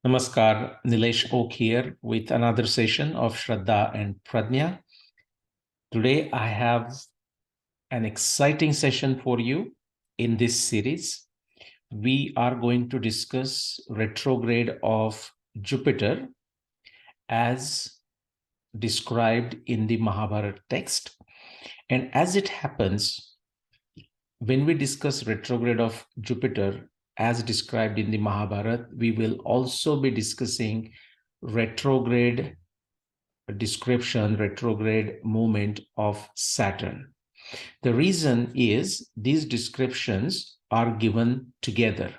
Namaskar, Nilesh Oak here with another session of Shraddha and Pradnya. Today I have an exciting session for you in this series. We are going to discuss retrograde of Jupiter as described in the Mahabharata text. And as it happens, when we discuss retrograde of Jupiter as described in the Mahabharata, we will also be discussing retrograde movement of Saturn. The reason is these descriptions are given together.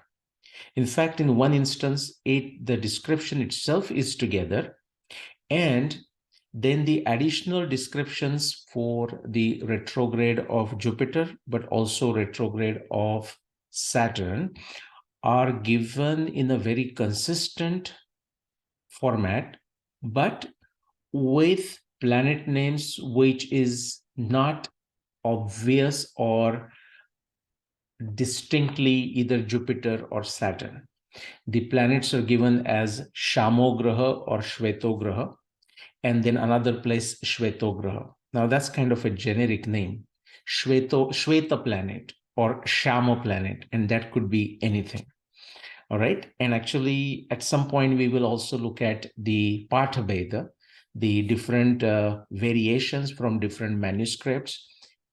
In fact, in one instance, the description itself is together, and then the additional descriptions for the retrograde of Jupiter, but also retrograde of Saturn, are given in a very consistent format, but with planet names which is not obvious or distinctly either Jupiter or Saturn. The planets are given as Shamograha or Shvetograha, and then another place Shvetograha. Now that's kind of a generic name, Shveta planet or Shama planet, and that could be anything. All right. And actually, at some point, we will also look at the Patha Veda, the different variations from different manuscripts,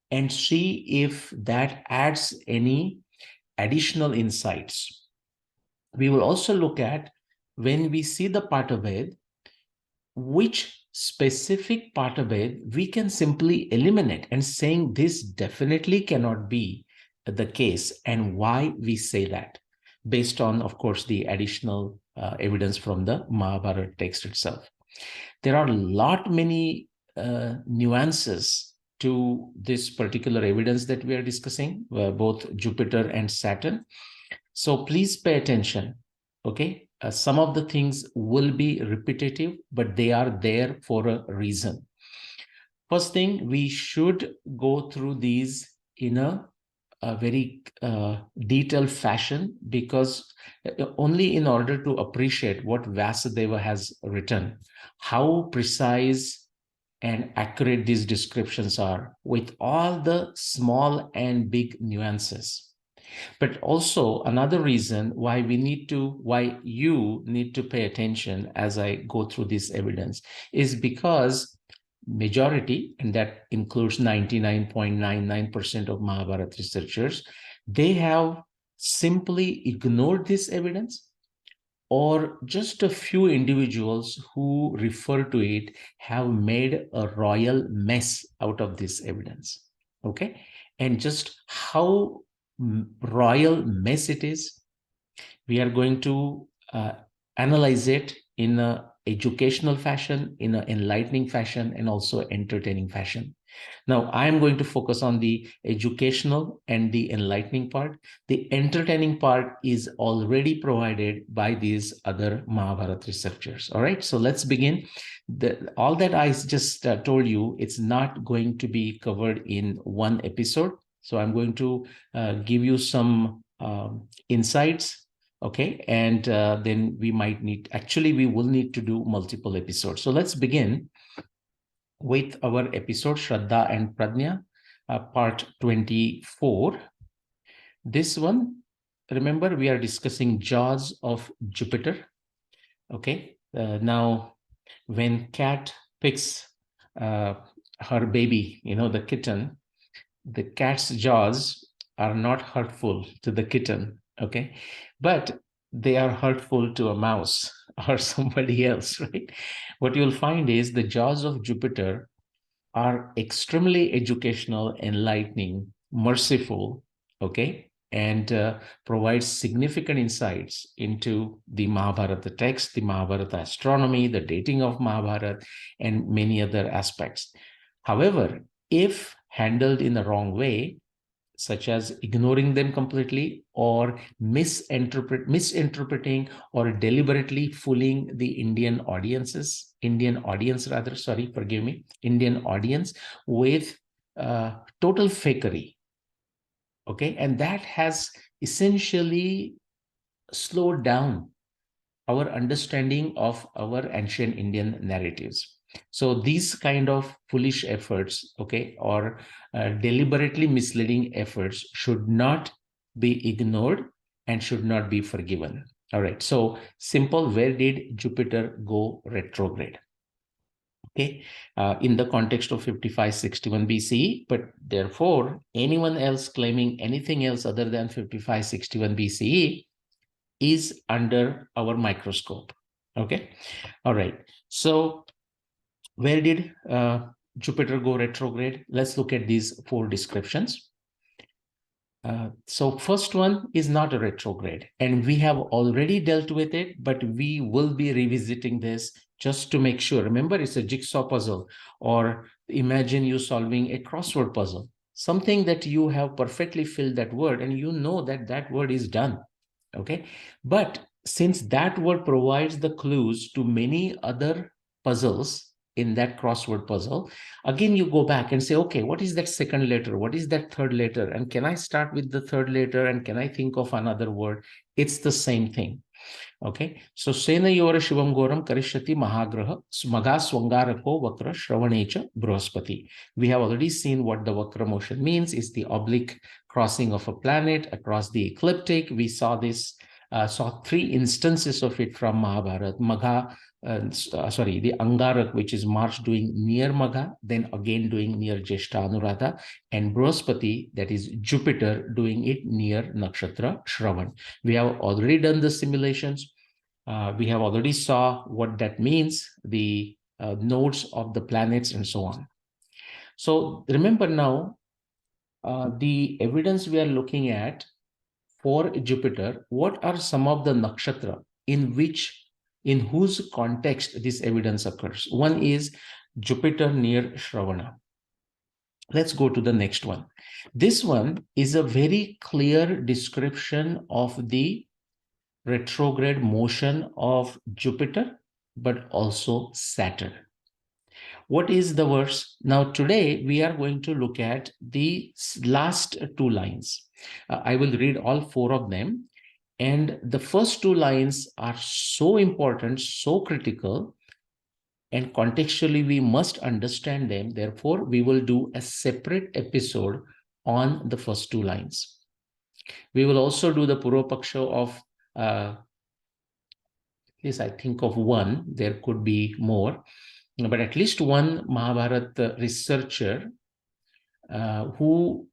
and see if that adds any additional insights. We will also look at, when we see the Patha Veda, which specific Patha Veda we can simply eliminate, and saying this definitely cannot be the case, and why we say that, based on, of course, the additional evidence from the Mahabharata text itself. There are many nuances to this particular evidence that we are discussing, both Jupiter and Saturn. So please pay attention, okay? Some of the things will be repetitive, but they are there for a reason. First thing, we should go through these in a very detailed fashion, because only in order to appreciate what Vyasadeva has written, how precise and accurate these descriptions are, with all the small and big nuances. But also another reason why you need to pay attention as I go through this evidence is because majority, and that includes 99.99% of Mahabharata researchers, they have simply ignored this evidence, or just a few individuals who refer to it have made a royal mess out of this evidence. Okay. And just how royal mess it is, we are going to analyze it in a educational fashion, in an enlightening fashion, and also entertaining fashion. Now, I am going to focus on the educational and the enlightening part. The entertaining part is already provided by these other Mahabharata researchers. All right, so let's begin. All that I just told you, it's not going to be covered in one episode. So I'm going to give you some insights. Okay, and then we will need to do multiple episodes. So let's begin with our episode Shraddha and Pradnya, part 24. This one, remember, we are discussing jaws of Jupiter. Okay, now when cat picks her baby, the kitten, the cat's jaws are not hurtful to the kitten, okay, but they are hurtful to a mouse or somebody else, right? What you'll find is the jaws of Jupiter are extremely educational, enlightening, merciful, okay, and provides significant insights into the Mahabharata text, the Mahabharata astronomy, the dating of Mahabharata, and many other aspects. However, if handled in the wrong way, such as ignoring them completely, or misinterpreting or deliberately fooling the Indian audience with total fakery. Okay, and that has essentially slowed down our understanding of our ancient Indian narratives. So these kind of foolish efforts, okay, or deliberately misleading efforts should not be ignored and should not be forgiven. All right. So simple, where did Jupiter go retrograde? Okay, in the context of 5561 BCE, but therefore anyone else claiming anything else other than 5561 BCE is under our microscope. Okay, all right. So where did Jupiter go retrograde? Let's look at these four descriptions. So first one is not a retrograde, and we have already dealt with it, but we will be revisiting this just to make sure. Remember, it's a jigsaw puzzle, or imagine you solving a crossword puzzle, something that you have perfectly filled that word and you know that that word is done. Okay, but since that word provides the clues to many other puzzles in that crossword puzzle, again you go back and say, okay, what is that second letter, what is that third letter, and can I start with the third letter, and can I think of another word? It's the same thing. Okay, so Senayora Shivam Goram Karishyati Mahagraha Smaga Swangarako Vakra Shravanacha Brahaspati. We have already seen what the Vakra motion means. It's the oblique crossing of a planet across the ecliptic. We saw this, saw three instances of it from Mahabharata. Magha, the Angarak, which is Mars doing near Magha, then again doing near Jyeshtha Anuradha, and Brahaspati, that is Jupiter, doing it near nakshatra Shravan. We have already done the simulations. We have already saw what that means, the nodes of the planets and so on. So remember now, the evidence we are looking at for Jupiter, what are some of the nakshatra in whose context this evidence occurs? One is Jupiter near Shravana. Let's go to the next one. This one is a very clear description of the retrograde motion of Jupiter, but also Saturn. What is the verse? Now, today we are going to look at the last two lines. I will read all four of them. And the first two lines are so important, so critical, and contextually we must understand them. Therefore, we will do a separate episode on the first two lines. We will also do the Purvapaksha of at least I think of one, there could be more, but at least one Mahabharata researcher who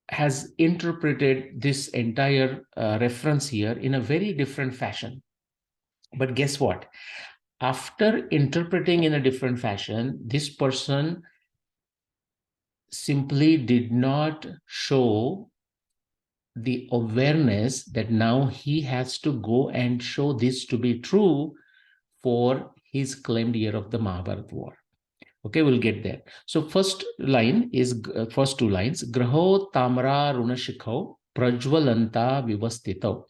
has interpreted this entire reference here in a very different fashion. But guess what? After interpreting in a different fashion, this person simply did not show the awareness that now he has to go and show this to be true for his claimed year of the Mahabharata war. Okay, we'll get there. So first line is, first two lines, Graho Tamra Runashikho Prajvalanta Vivastito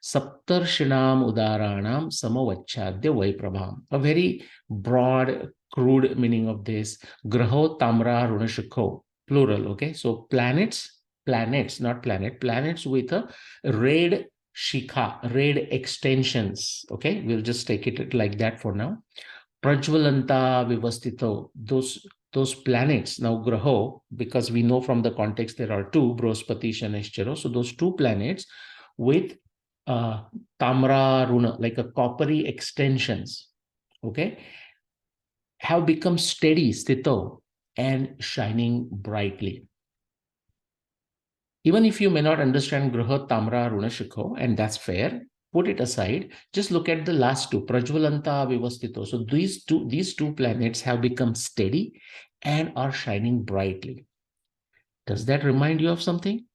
Saptarshinam Udaranam Samavachadya Vaiprabham. A very broad, crude meaning of this. Graho Tamra Runashikho, plural. Okay, so planets, not planet, planets with a red shikha, red extensions. Okay, we'll just take it like that for now. Prajvalanta Vivastito, those planets, now Graho, because we know from the context there are two, Brahaspati, Shanishchara, so those two planets with Tamra Runa, like a coppery extensions, okay, have become steady, Stito, and shining brightly. Even if you may not understand Graha, Tamra, Runashikho, and that's fair, put it aside, just look at the last two, Prajvalanta, Vivastito. So these two planets have become steady and are shining brightly. Does that remind you of something?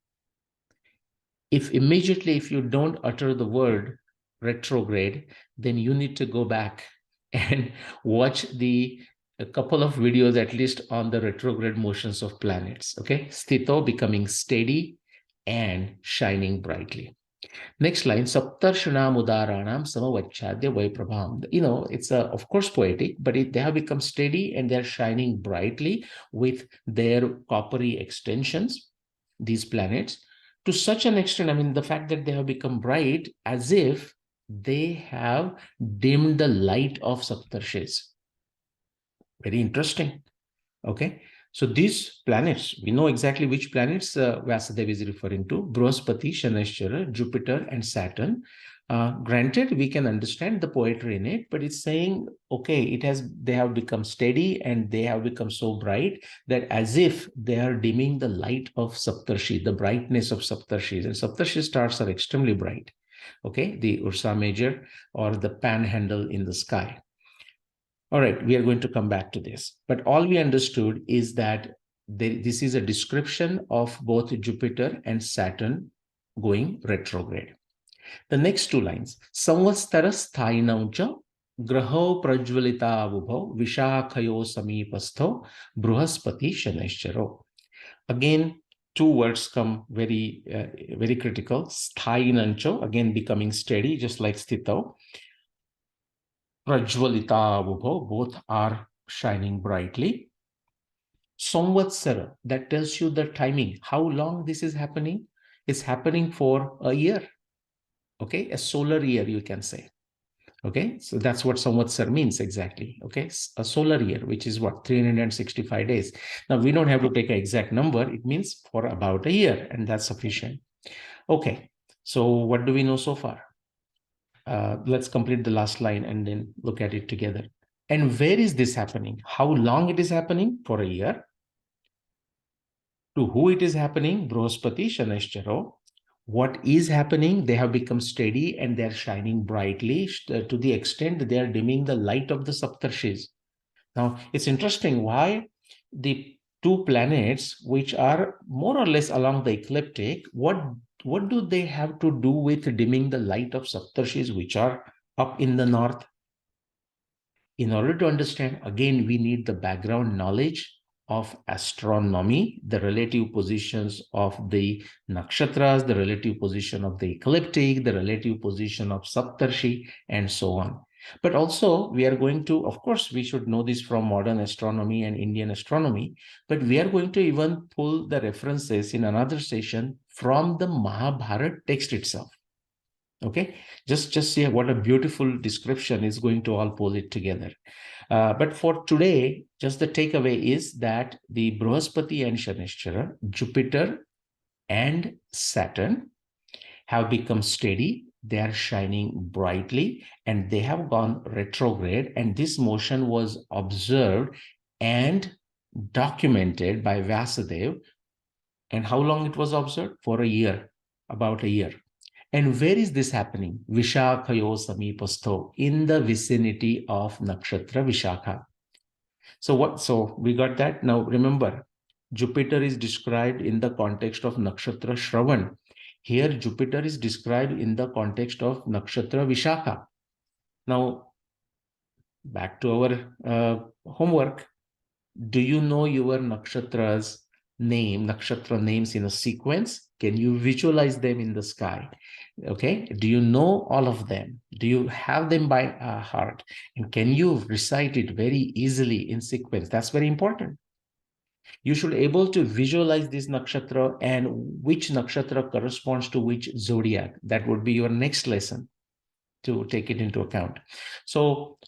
If you don't utter the word retrograde, then you need to go back and watch a couple of videos at least on the retrograde motions of planets. Okay, Sthito becoming steady and shining brightly. Next line, Saptarshanam Udaranam Samavachadya Vaiprabham. You know, it's of course poetic, but they have become steady and they're shining brightly with their coppery extensions, these planets, to such an extent. I mean, the fact that they have become bright as if they have dimmed the light of Saptarshis. Very interesting. Okay. So these planets, we know exactly which planets Vyasadeva is referring to: Brihaspati, Shanishchara, Jupiter, and Saturn. Granted, we can understand the poetry in it, but it's saying, okay, they have become steady and they have become so bright that as if they are dimming the light of Saptarshi, the brightness of Saptarshis. And Saptarshi stars are extremely bright. Okay, the Ursa Major or the panhandle in the sky. All right, we are going to come back to this. But all we understood is that this is a description of both Jupiter and Saturn going retrograde. The next two lines, Samvatsara Sthainamcha Graho Prajvalita Vubho Vishakhayo Samipastho Bruhaspati Shanishcharo. Again, two words come very critical. Sthainancho, again becoming steady, just like Sthito. Prajvalita Vubho, both are shining brightly. Samvatsara, that tells you the timing, how long this is happening. It's happening for a year. Okay, a solar year, you can say. Okay, so that's what Samvatsar means exactly. Okay, a solar year, which is what, 365 days. Now, we don't have to take an exact number. It means for about a year, and that's sufficient. Okay, so what do we know so far? Let's complete the last line and then look at it together. And where is this happening? How long it is happening? For a year. To who it is happening? Brihaspati, Shanishcharo. What is happening? They have become steady and they are shining brightly to the extent they are dimming the light of the Saptarshis. Now, it's interesting why the two planets, which are more or less along the ecliptic, what do they have to do with dimming the light of Saptarshis, which are up in the north? In order to understand, again, we need the background knowledge of astronomy, the relative positions of the nakshatras, the relative position of the ecliptic, the relative position of Saptarshi, and so on. But also, we are going to, of course, we should know this from modern astronomy and Indian astronomy, but we are going to even pull the references in another session from the Mahabharata text itself. Okay, just see what a beautiful description is going to all pull it together. But for today, just the takeaway is that the Brihaspati and Shanishchara, Jupiter and Saturn have become steady. They are shining brightly and they have gone retrograde. And this motion was observed and documented by Vyasadeva. And how long it was observed? For a year, about a year. And where is this happening? Vishakhayo Samipastho, in the vicinity of nakshatra Vishakha. So we got that. Now remember, Jupiter is described in the context of nakshatra Shravan. Here Jupiter is described in the context of nakshatra Vishakha. Now back to our homework. Do you know your nakshatra names in a sequence? Can you visualize them in the sky? Okay, do you know all of them? Do you have them by heart? And can you recite it very easily in sequence? That's very important. You should be able to visualize this nakshatra and which nakshatra corresponds to which zodiac. That would be your next lesson to take it into account. So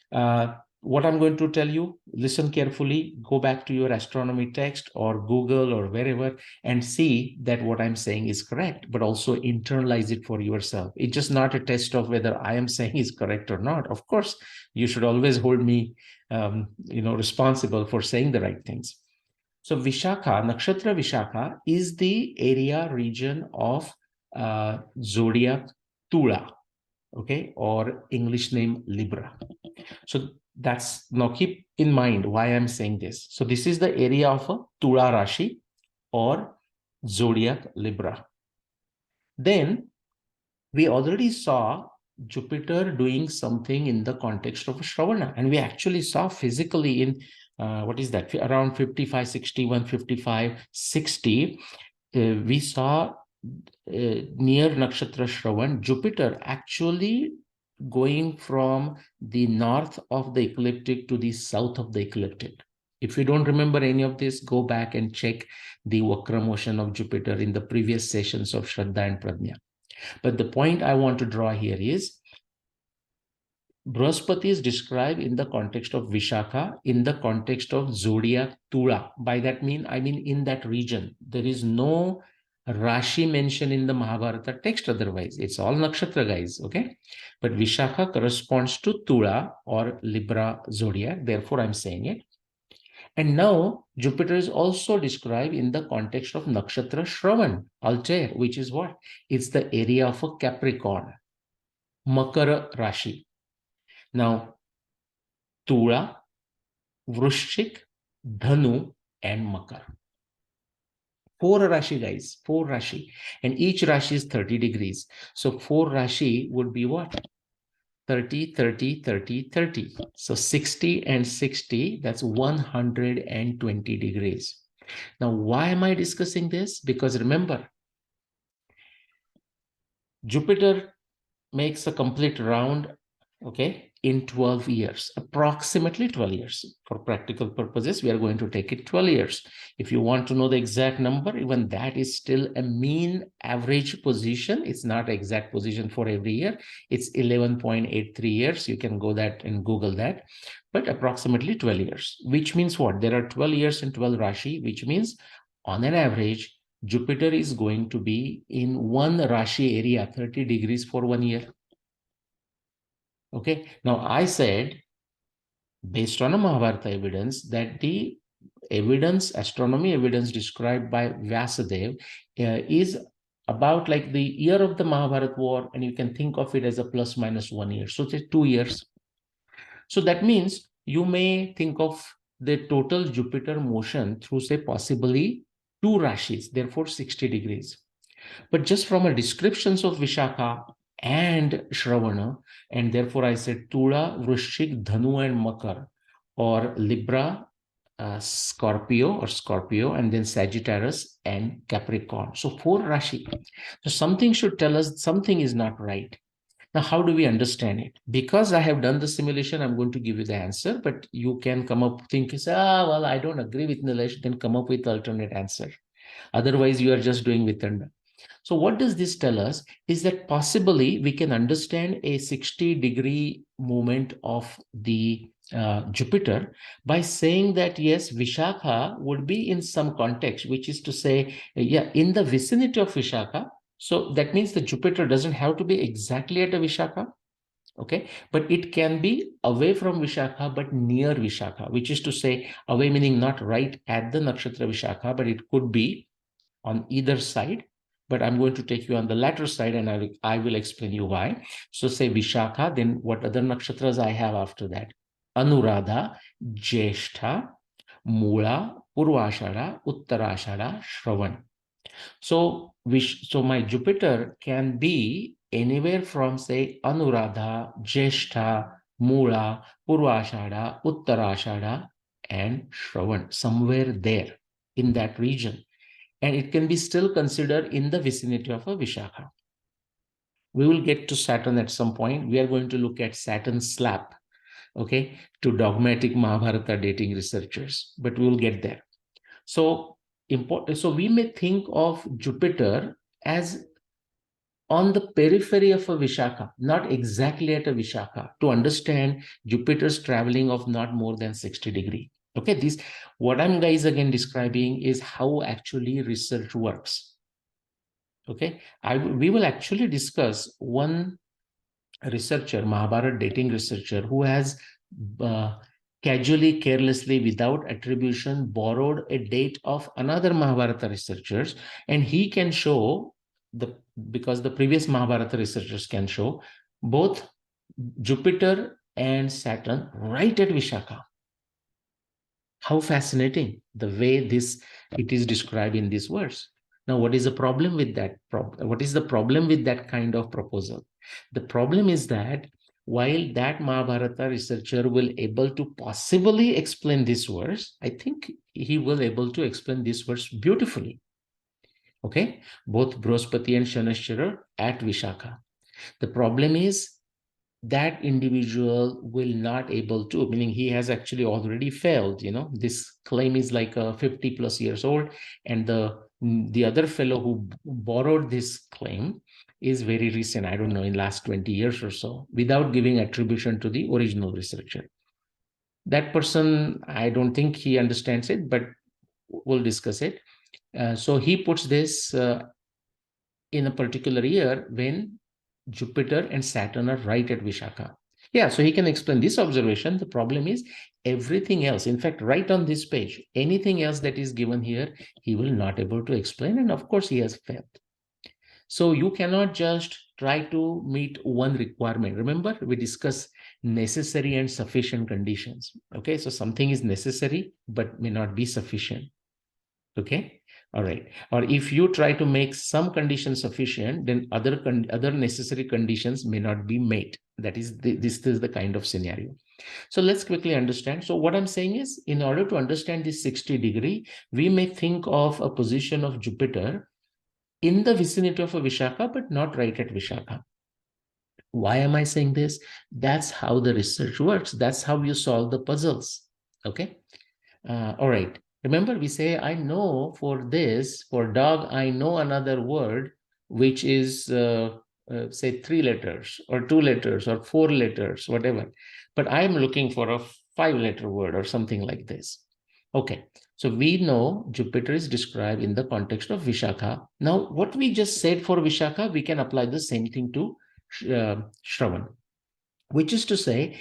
what I'm going to tell you, listen carefully, go back to your astronomy text or Google or wherever and see that what I'm saying is correct, but also internalize it for yourself. It's just not a test of whether I am saying is correct or not. Of course, you should always hold me responsible for saying the right things. So Vishakha, nakshatra Vishakha is the area region of zodiac Tula. Okay, or English name Libra. So that's, now keep in mind why I'm saying this. So this is the area of a Tula Rashi or zodiac Libra. Then we already saw Jupiter doing something in the context of Shravana, and we actually saw physically in what is that, around 55, 61, 55, 60, we saw near nakshatra Shravan, Jupiter actually going from the north of the ecliptic to the south of the ecliptic. If you don't remember any of this, go back and check the Vakra motion of Jupiter in the previous sessions of Shraddha and Pradnya. But the point I want to draw here is Brahaspati is described in the context of Vishakha, in the context of zodiac Tula. By that I mean in that region. There is no Rashi mentioned in the Mahabharata text otherwise. It's all nakshatra, guys, okay? But Vishakha corresponds to Tula or Libra zodiac. Therefore, I'm saying it. And now Jupiter is also described in the context of nakshatra Shravan, Altair, which is what? It's the area of a Capricorn, Makara Rashi. Now, Tula, Vrishchik, Dhanu, and Makar. 4 Rashi, guys, 4 Rashi. And each Rashi is 30 degrees. So 4 Rashi would be what? 30, 30, 30, 30. So 60 and 60, that's 120 degrees. Now, why am I discussing this? Because remember, Jupiter makes a complete round, okay, in 12 years, approximately 12 years. For practical purposes, we are going to take it 12 years. If you want to know the exact number, even that is still a mean average position. It's not exact position for every year. It's 11.83 years. You can go that and Google that, but approximately 12 years, which means what? There are 12 years and 12 Rashi, which means on an average, Jupiter is going to be in one Rashi area, 30 degrees for 1 year. Okay, now I said, based on a Mahabharata evidence, that the evidence, astronomy evidence described by Vyasadeva is about like the year of the Mahabharata war, and you can think of it as a plus minus 1 year. So it's 2 years. So that means you may think of the total Jupiter motion through, say, possibly 2 Rashis, therefore 60 degrees. But just from a descriptions of Vishakha and Shravana, and therefore I said Tula, Vrishchik, Dhanu, and Makar, or Libra, Scorpio, and then Sagittarius and Capricorn. So 4 Rashi. So something should tell us something is not right. Now, how do we understand it? Because I have done the simulation, I'm going to give you the answer, but you can come up, think, well, I don't agree with Nilesh, then come up with alternate answer. Otherwise, you are just doing Vitanda. So what does this tell us is that possibly we can understand a 60-degree movement of the Jupiter by saying that, yes, Vishakha would be in some context, which is to say, yeah, in the vicinity of Vishakha. So that means the Jupiter doesn't have to be exactly at a Vishakha. Okay, but it can be away from Vishakha, but near Vishakha, which is to say, away meaning not right at the nakshatra Vishakha, but it could be on either side. But I'm going to take you on the latter side, and I will explain you why. So say Vishakha, then what other nakshatras I have after that? Anuradha, Jyeshtha, Mula, Purvashada, Uttarashada, Shravan. So my Jupiter can be anywhere from, say, Anuradha, Jyeshtha, Mula, Purvashada, Uttarashada, and Shravan, somewhere there in that region. And it can be still considered in the vicinity of a Vishakha. We will get to Saturn at some point. We are going to look at Saturn's slap, okay, to dogmatic Mahabharata dating researchers, but we will get there. So we may think of Jupiter as on the periphery of a Vishakha, not exactly at a Vishakha, to understand Jupiter's traveling of not more than 60 degrees. Okay, what I'm guys again describing is how actually research works. Okay, we will actually discuss one researcher, Mahabharata dating researcher, who has casually, carelessly, without attribution, borrowed a date of another Mahabharata researchers, and he can show because the previous Mahabharata researchers can show both Jupiter and Saturn right at Vishakha. How fascinating the way it is described in this verse. Now, what is the problem with that? What is the problem with that kind of proposal? The problem is that while that Mahabharata researcher will able to possibly explain this verse, I think he will able to explain this verse beautifully. Okay, both Brahaspati and Shanashchara at Vishakha. The problem is that individual will not able to, meaning he has actually already failed. This claim is like 50 plus years old, and the other fellow who borrowed this claim is very recent, I don't know, in last 20 years or so, without giving attribution to the original researcher. That person, I don't think he understands it, but we'll discuss it. So he puts this in a particular year when Jupiter and Saturn are right at Vishakha. Yeah, so he can explain this observation. The problem is everything else. In fact, right on this page, anything else that is given here, he will not able to explain. And of course, he has failed. So you cannot just try to meet one requirement. Remember, we discussed necessary and sufficient conditions. Okay, so something is necessary, but may not be sufficient. Okay, all right. Or if you try to make some conditions sufficient, then other necessary conditions may not be met. That is, this is the kind of scenario. So let's quickly understand. So what I'm saying is, in order to understand this 60-degree, we may think of a position of Jupiter in the vicinity of a Vishakha, but not right at Vishakha. Why am I saying this? That's how the research works. That's how you solve the puzzles. Okay. All right. Remember, we say, I know for this, for dog, I know another word, which is, say, 3 letters or 2 letters or 4 letters, whatever. But I'm looking for a 5-letter word or something like this. Okay. So we know Jupiter is described in the context of Vishakha. Now, what we just said for Vishakha, we can apply the same thing to Shravana, which is to say,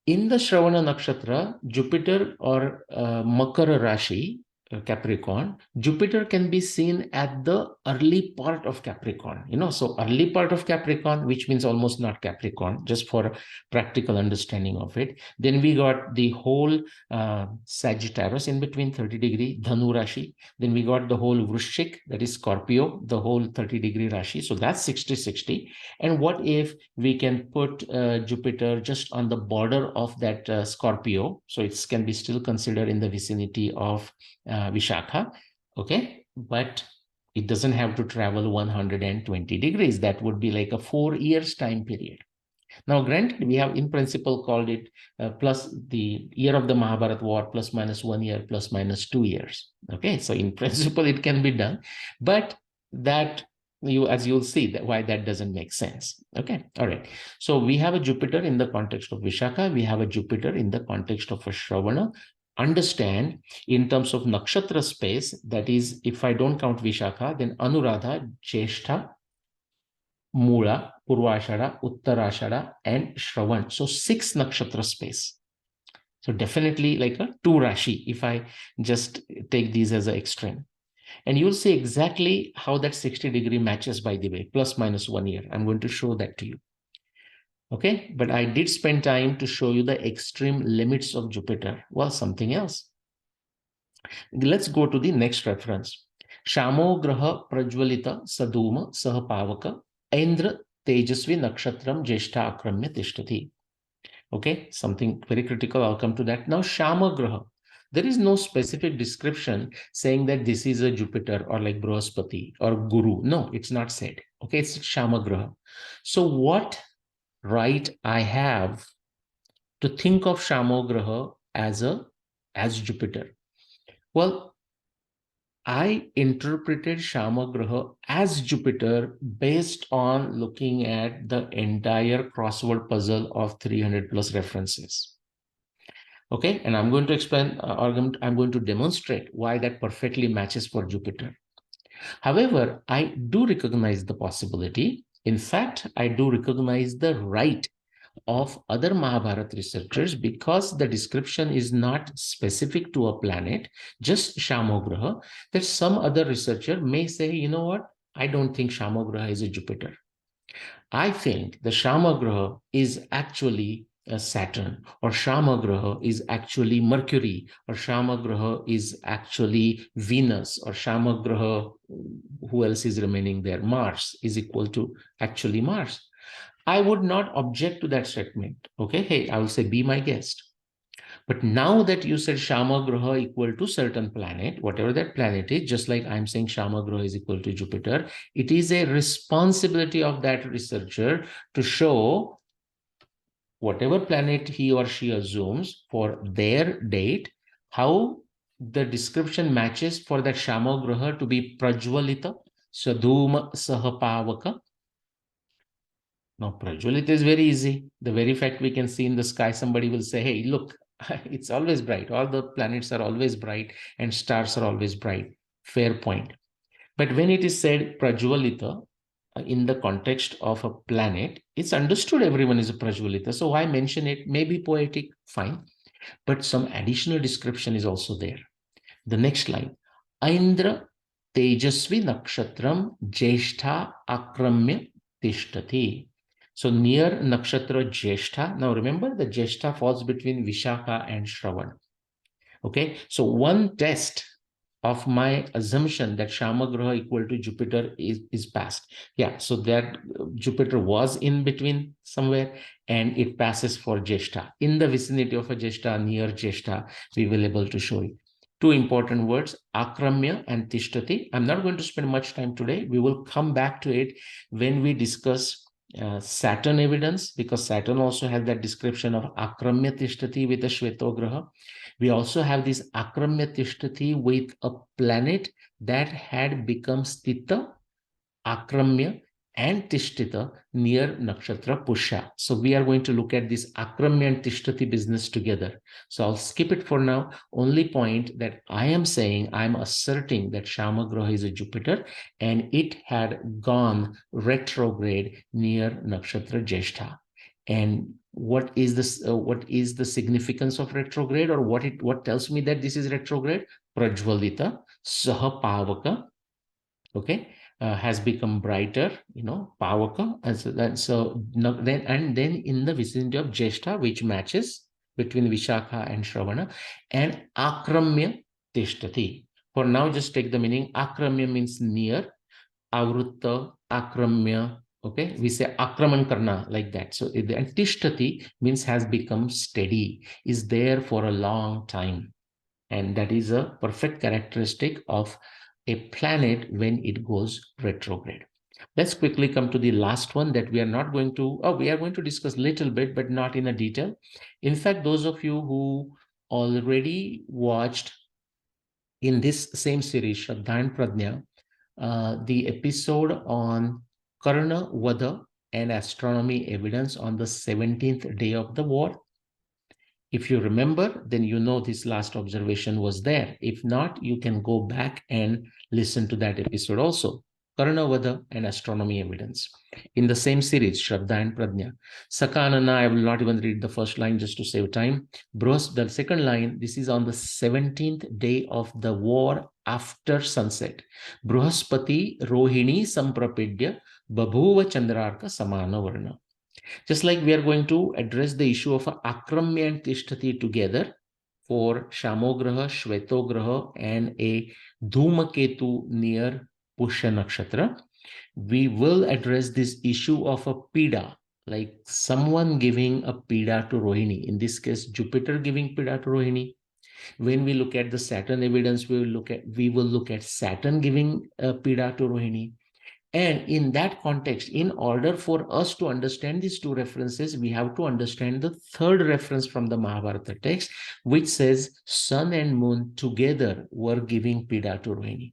in the Shravana nakshatra, Jupiter or Makara Rashi, Capricorn, Jupiter can be seen at the early part of Capricorn. So early part of Capricorn, which means almost not Capricorn, just for practical understanding of it. Then we got the whole Sagittarius in between, 30-degree, Dhanu Rashi. Then we got the whole Vrishchik, that is Scorpio, the whole 30-degree Rashi. So that's 60-60. And what if we can put Jupiter just on the border of that Scorpio? So it can be still considered in the vicinity of Vishakha, okay? But it doesn't have to travel 120 degrees. That would be like a 4 years time period. Now, granted, we have in principle called it plus the year of the Mahabharata war, plus minus 1 year, plus minus 2 years. Okay, so in principle, it can be done, but that as you'll see that why that doesn't make sense. Okay, all right. So we have a Jupiter in the context of Vishakha. We have a Jupiter in the context of a Shravana. Understand in terms of nakshatra space, that is, if I don't count Vishakha, then Anuradha, Jyeshtha, Mula, Purvashada, Uttarashada, and Shravan. So 6 nakshatra space. So definitely like a 2 Rashi, if I just take these as an extreme. And you'll see exactly how that 60-degree matches, by the way, plus minus 1 year. I'm going to show that to you. Okay, but I did spend time to show you the extreme limits of Jupiter. Well, something else. Let's go to the next reference. Shamo graha prajwalita saduma sahapavaka Indra tejasvi nakshatram Jyeshtha akramya tishtati. Okay, something very critical. I'll come to that. Now, Shama graha. There is no specific description saying that this is a Jupiter or like Brahaspati or Guru. No, it's not said. Okay, it's Shama graha. So what right I have to think of Shama graha as Jupiter? Well, I interpreted Shama graha as Jupiter based on looking at the entire crossword puzzle of 300 plus references. Okay, and I'm going to explain, I'm going to demonstrate why that perfectly matches for Jupiter. However, I do recognize the possibility. In fact, I do recognize the right of other Mahabharata researchers, because the description is not specific to a planet, just Shamograha, that some other researcher may say, you know what, I don't think Shamograha is a Jupiter. I think the Shamagraha is actually a Saturn, or Shamagraha is actually Mercury, or Shamagraha is actually Venus, or Shamagraha, who else is remaining there? Mars is equal to actually Mars. I would not object to that statement. Okay, hey, I will say, be my guest. But now that you said Shama Graha equal to certain planet, whatever that planet is, just like I'm saying Shama Graha is equal to Jupiter, it is a responsibility of that researcher to show whatever planet he or she assumes for their date, how the description matches for that Shama Graha to be Prajwalita, Sadhuma Sahapavaka, Now, Prajwalita is very easy. The very fact we can see in the sky, somebody will say, hey, look, it's always bright. All the planets are always bright and stars are always bright. Fair point. But when it is said Prajwalita in the context of a planet, it's understood everyone is a Prajwalita. So why mention it? Maybe poetic, fine. But some additional description is also there. The next line, Aindra Tejasvi Nakshatram Jyeshtha Akramya Tishtati. So near nakshatra Jyeshtha. Now remember, the Jyeshtha falls between Vishakha and Shravana. Okay, so one test of my assumption that Shama Graha equal to Jupiter is passed. Yeah, so that Jupiter was in between somewhere and it passes for Jyeshtha. In the vicinity of a Jyeshtha, near Jyeshtha, we will able to show it. Two important words, Akramya and Tishtati. I'm not going to spend much time today. We will come back to it when we discuss Saturn evidence, because Saturn also has that description of Akramya Tishtati with a Shvetograha. We also have this Akramya Tishtati with a planet that had become Stita, Akramya, and Tishtita near Nakshatra Pusha. So we are going to look at this Akramya and Tishtati business together. So I'll skip it for now. Only point that I am saying, I'm asserting that Shama Graha is a Jupiter and it had gone retrograde near Nakshatra Jyeshtha. And what is this? What is the significance of retrograde, or what tells me that this is retrograde? Prajwalita Saha Pavaka, okay, has become brighter, Pavaka, and so then in the vicinity of Jyeshtha, which matches between Vishakha and Shravana, and Akramya Tishtati. For now, just take the meaning. Akramya means near, Avrutta, Akramya. Okay, we say Akraman Karna like that. So the Tishtati means has become steady, is there for a long time. And that is a perfect characteristic of a planet when it goes retrograde. Let's quickly come to the last one that we are not going to, we are going to discuss a little bit, but not in a detail. In fact, those of you who already watched in this same series, Shraddha and Pradnya, the episode on Karna Vada and astronomy evidence on the 17th day of the war. If you remember, then you know this last observation was there. If not, you can go back and listen to that episode also. Karna Vada and astronomy evidence. In the same series, Shraddha and Pradnya. Sakanana, I will not even read the first line just to save time. The second line, this is on the 17th day of the war after sunset. Bruhaspati Rohini Samprapidya Babhuva Chandrarka Samana Varna. Just like we are going to address the issue of Akramya and Tishtati together for Shamograha, Shvetograha, and a Dhumaketu near Pusha Nakshatra, we will address this issue of a Pida, like someone giving a Pida to Rohini. In this case, Jupiter giving Pida to Rohini. When we look at the Saturn evidence, we will look at Saturn giving a Pida to Rohini. And in that context, in order for us to understand these two references, we have to understand the third reference from the Mahabharata text, which says sun and moon together were giving Pida to Rohini.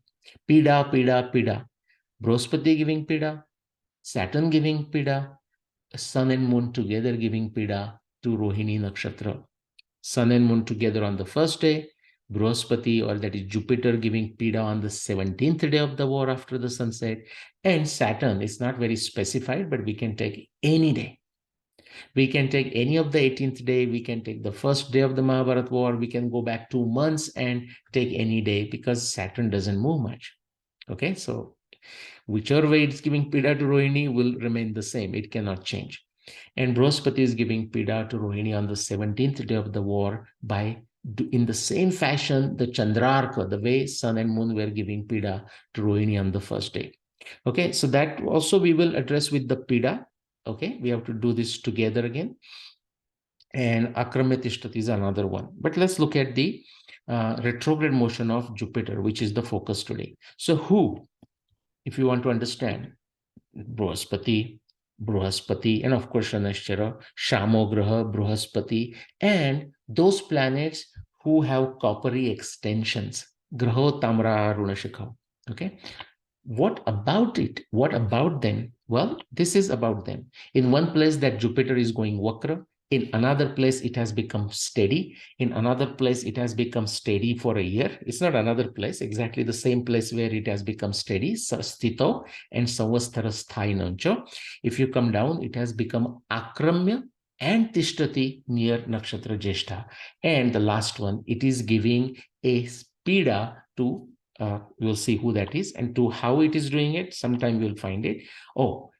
Pida, Pida, Pida. Brihaspati giving Pida, Saturn giving Pida, sun and moon together giving Pida to Rohini Nakshatra. Sun and moon together on the first day, Brihaspati, or that is Jupiter, giving Pida on the 17th day of the war after the sunset, and Saturn is not very specified, but we can take any day. We can take any of the 18th day, we can take the first day of the Mahabharata war, we can go back 2 months and take any day because Saturn doesn't move much. Okay, so whichever way it's giving Pida to Rohini will remain the same, it cannot change. And Brihaspati is giving Pida to Rohini on the 17th day of the war by, in the same fashion, the Chandrarka, the way sun and moon were giving Pida to Rohini on the first day. Okay, so that also we will address with the Pida. Okay, we have to do this together again. And Akramya Tishtati is another one. But let's look at the retrograde motion of Jupiter, which is the focus today. So who, if you want to understand, Brihaspati, and of course Shanashchara, Shamograha, Brihaspati, and those planets who have coppery extensions, Graho Tamra Runashikha. Okay, What about it? What about them? Well, this is about them. In one place that Jupiter is going Vakra, in another place it has become steady, in another place it has become steady for a year. It's not another place, exactly the same place where it has become steady, Sastito and Samvastara Sthainancha. If you come down, it has become Akramya and Tishtati near Nakshatra Jyeshtha. And the last one, it is giving a Pida to we'll see who that is, and to how it is doing it. Sometime you'll find it. Oh,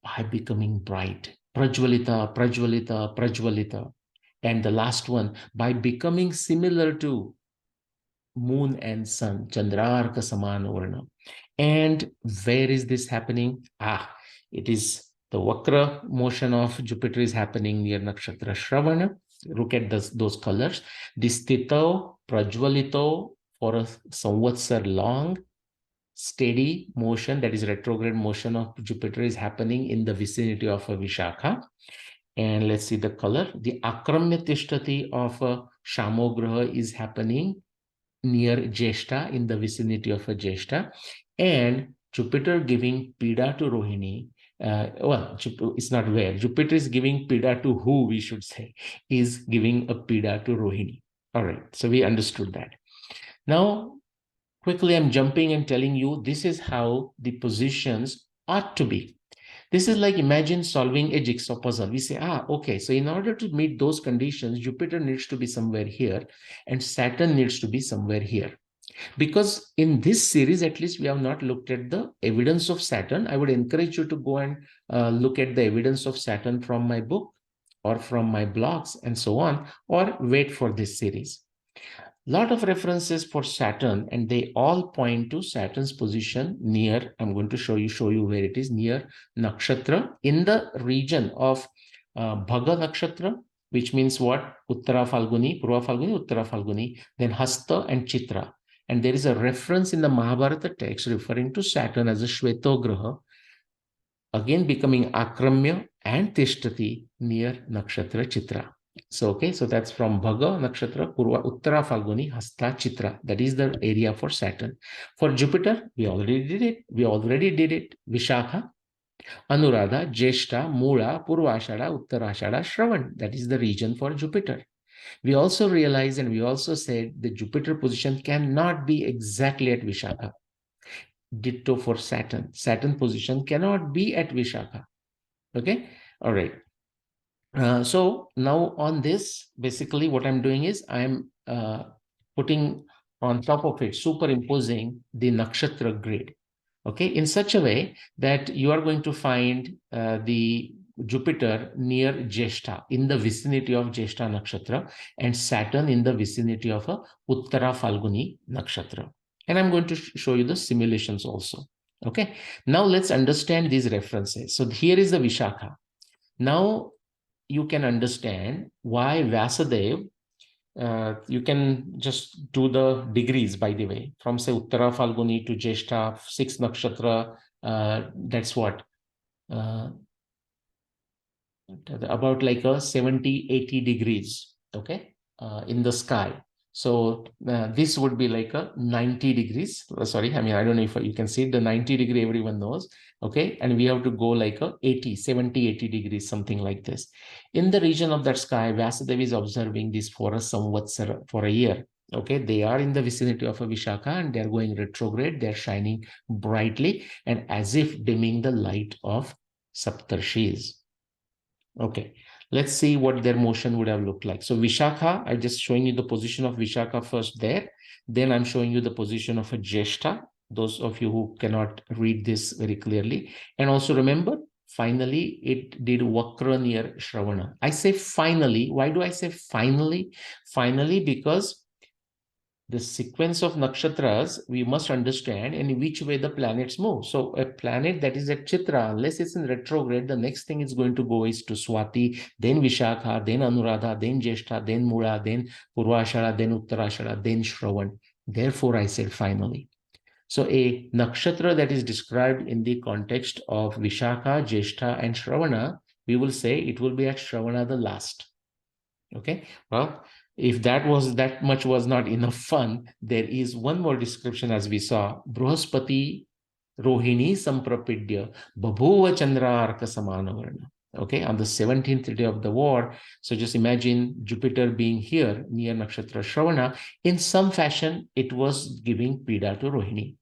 by becoming bright. Prajvalita, Prajvalita, Prajvalita. And the last one, by becoming similar to moon and sun, Chandrarka Samana Varna. And where is this happening? It is the Vakra motion of Jupiter is happening near Nakshatra Shravana. Look at those colors. Distito, Prajvalito for a samvatsar long, steady motion, that is retrograde motion of Jupiter, is happening in the vicinity of a Vishakha. And let's see the color. The Akramya Tishtati of a Shamograha is happening near Jyeshtha, in the vicinity of a Jyeshtha. And Jupiter giving Pida to Rohini. Well, it's not where. Jupiter is giving Pida to who, we should say, is giving a Pida to Rohini. All right, so we understood that. Now, quickly, I'm jumping and telling you this is how the positions ought to be. This is like, imagine solving a jigsaw puzzle. We say, okay, so in order to meet those conditions, Jupiter needs to be somewhere here and Saturn needs to be somewhere here. Because in this series, at least, we have not looked at the evidence of Saturn. I would encourage you to go and look at the evidence of Saturn from my book or from my blogs and so on, or wait for this series. Lot of references for Saturn, and they all point to Saturn's position near, I'm going to show you where it is, near nakshatra, in the region of Bhaga nakshatra, which means what? Uttara Falguni, Purva Falguni, Uttara Falguni, then Hasta and Chitra. And there is a reference in the Mahabharata text referring to Saturn as a Shvetograha, again becoming Akramya and Tishtati near nakshatra Chitra. So, okay, so that's from Bhaga, Nakshatra, Purva, Uttara, Falguni, Hasta, Chitra. That is the area for Saturn. For Jupiter, we already did it. Vishakha, Anuradha, Jyeshtha, Mula, Purvashada, Uttarashada, Shravan. That is the region for Jupiter. We also realized, and we also said, the Jupiter position cannot be exactly at Vishakha. Ditto for Saturn. Saturn position cannot be at Vishakha. Okay, all right. So now on this, basically what I'm doing is I'm putting on top of it, superimposing the nakshatra grid, okay, in such a way that you are going to find the Jupiter near Jyeshtha, in the vicinity of Jyeshtha nakshatra, and Saturn in the vicinity of a Uttara Falguni nakshatra. And I'm going to show you the simulations also. Okay, now let's understand these references. So here is the Vishakha. Now you can understand why Vyasadeva, you can just do the degrees, by the way, from say Uttara Falguni to Jyeshtha, 6 nakshatra, that's what, about like a 70-80 degrees, okay, in the sky. So this would be like a 90 degrees. Sorry, I mean, I don't know if you can see the 90 degree, everyone knows. Okay. And we have to go like a 70-80 degrees, something like this. In the region of that sky, Vyasadeva is observing this for a samvatsara, for a year. Okay. They are in the vicinity of a Vishakha and they're going retrograde. They're shining brightly and as if dimming the light of Saptarshis. Okay, let's see what their motion would have looked like. So Vishakha, I'm just showing you the position of Vishakha first there. Then I'm showing you the position of a Jyeshtha, those of you who cannot read this very clearly. And also remember, finally, it did Vakra near Shravana. I say finally. Why do I say finally? Finally, because the sequence of nakshatras, we must understand in which way the planets move. So a planet that is at Chitra, unless it's in retrograde, the next thing it's going to go is to Swati, then Vishakha, then Anuradha, then Jyeshtha, then Mula, then Purvashada, then Uttarashada, then Shravan. Therefore, I said finally. So a nakshatra that is described in the context of Vishakha, Jyeshtha, and Shravana, we will say it will be at Shravana the last. Okay, well, if that much was not enough fun, there is one more description as we saw. Bruhaspati Rohini samprapidya babhuva chandraarka samanavarna. Okay, on the 17th day of the war. So just imagine Jupiter being here near nakshatra Shravana. In some fashion, it was giving Pida to Rohini.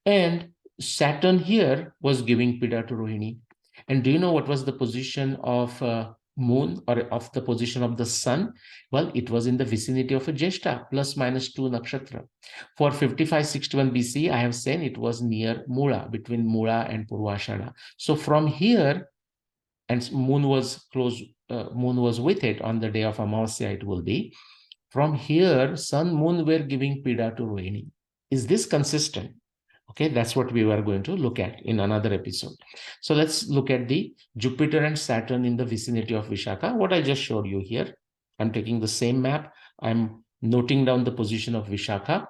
And Saturn here was giving Pida to Rohini. And do you know what was the position of moon, or of the position of the sun? Well, it was in the vicinity of a Jyeshtha, plus minus 2 nakshatra. For 5561 BC, I have said it was near Mula, between Mula and Purvashada. So from here, and moon was close, moon was with it on the day of Amavasya, it will be. From here, sun, moon were giving Pida to Rohini. Is this consistent? Okay, that's what we were going to look at in another episode. So let's look at the Jupiter and Saturn in the vicinity of Vishakha. What I just showed you here, I'm taking the same map. I'm noting down the position of Vishakha.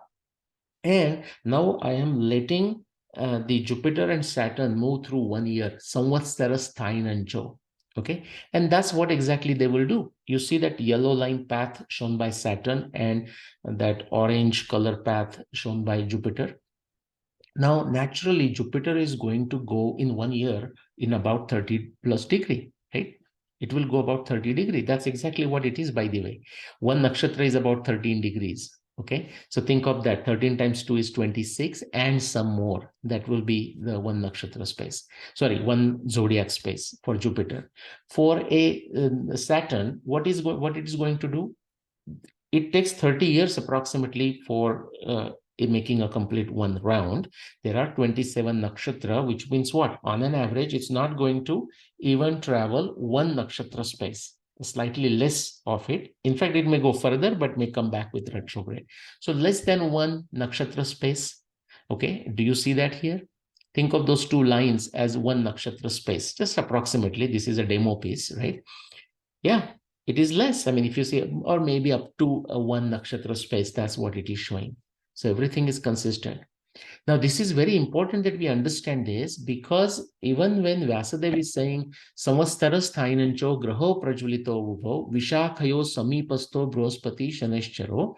And now I am letting the Jupiter and Saturn move through 1 year, Samvatsaras Thainancho. Okay, and that's what exactly they will do. You see that yellow line path shown by Saturn and that orange color path shown by Jupiter. Now, naturally, Jupiter is going to go in 1 year in about 30 plus degree, right? It will go about 30 degree. That's exactly what it is, by the way. One nakshatra is about 13 degrees. Okay, so think of that. 13 times 2 is 26 and some more. That will be the one nakshatra space. Sorry, one zodiac space for Jupiter. For a Saturn, what it is going to do? It takes 30 years approximately for making a complete one round. There are 27 nakshatra, which means what? On an average, it's not going to even travel one nakshatra space, slightly less of it. In fact, it may go further, but may come back with retrograde. So less than one nakshatra space. Okay, do you see that here? Think of those two lines as one nakshatra space, just approximately. This is a demo piece, right? Yeah, it is less. I mean, if you see, or maybe up to a one nakshatra space, that's what it is showing. So everything is consistent. Now, this is very important that we understand this, because even when Vyasadeva is saying Samvastaras Thainancho Graho Prajvalito Vubho Vishakhayo Samipasto Brospati Shaneshcharo,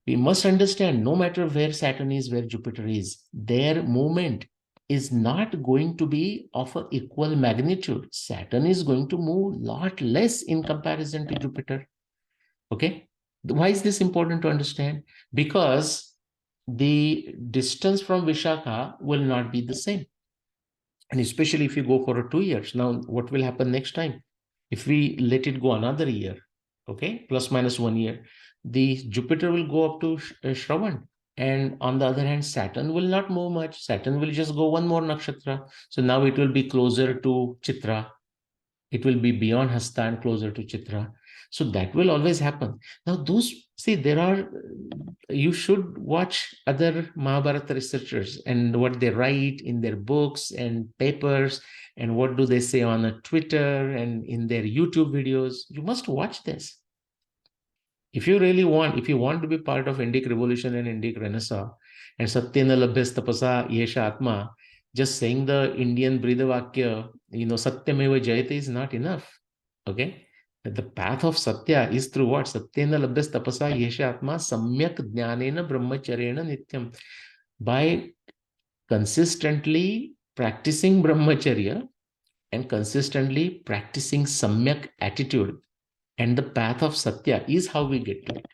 we must understand no matter where Saturn is, where Jupiter is, their movement is not going to be of an equal magnitude. Saturn is going to move a lot less in comparison to Jupiter. Okay. Why is this important to understand? Because the distance from Vishakha will not be the same. And especially if you go for 2 years. Now, what will happen next time? If we let it go another year, okay, plus minus 1 year, the Jupiter will go up to Shravan. And on the other hand, Saturn will not move much. Saturn will just go one more nakshatra. So now it will be closer to Chitra. It will be beyond Hasta and closer to Chitra. So that will always happen. Now, those, see, there are, you should watch other Mahabharata researchers and what they write in their books and papers, and what do they say on a Twitter and in their YouTube videos. You must watch this. If you really want, if you want to be part of Indic Revolution and Indic Renaissance, and Satyena Labhyas Tapasa Yesha Atma, just saying the Indian Bridavakya, Satyameva Jayate is not enough. Okay? The path of Satya is through what? Satyena Labhyas Tapasa Yesha Atma Samyak Jnanena Brahmacharena Nityam. By consistently practicing Brahmacharya and consistently practicing Samyak attitude, and the path of Satya is how we get to it.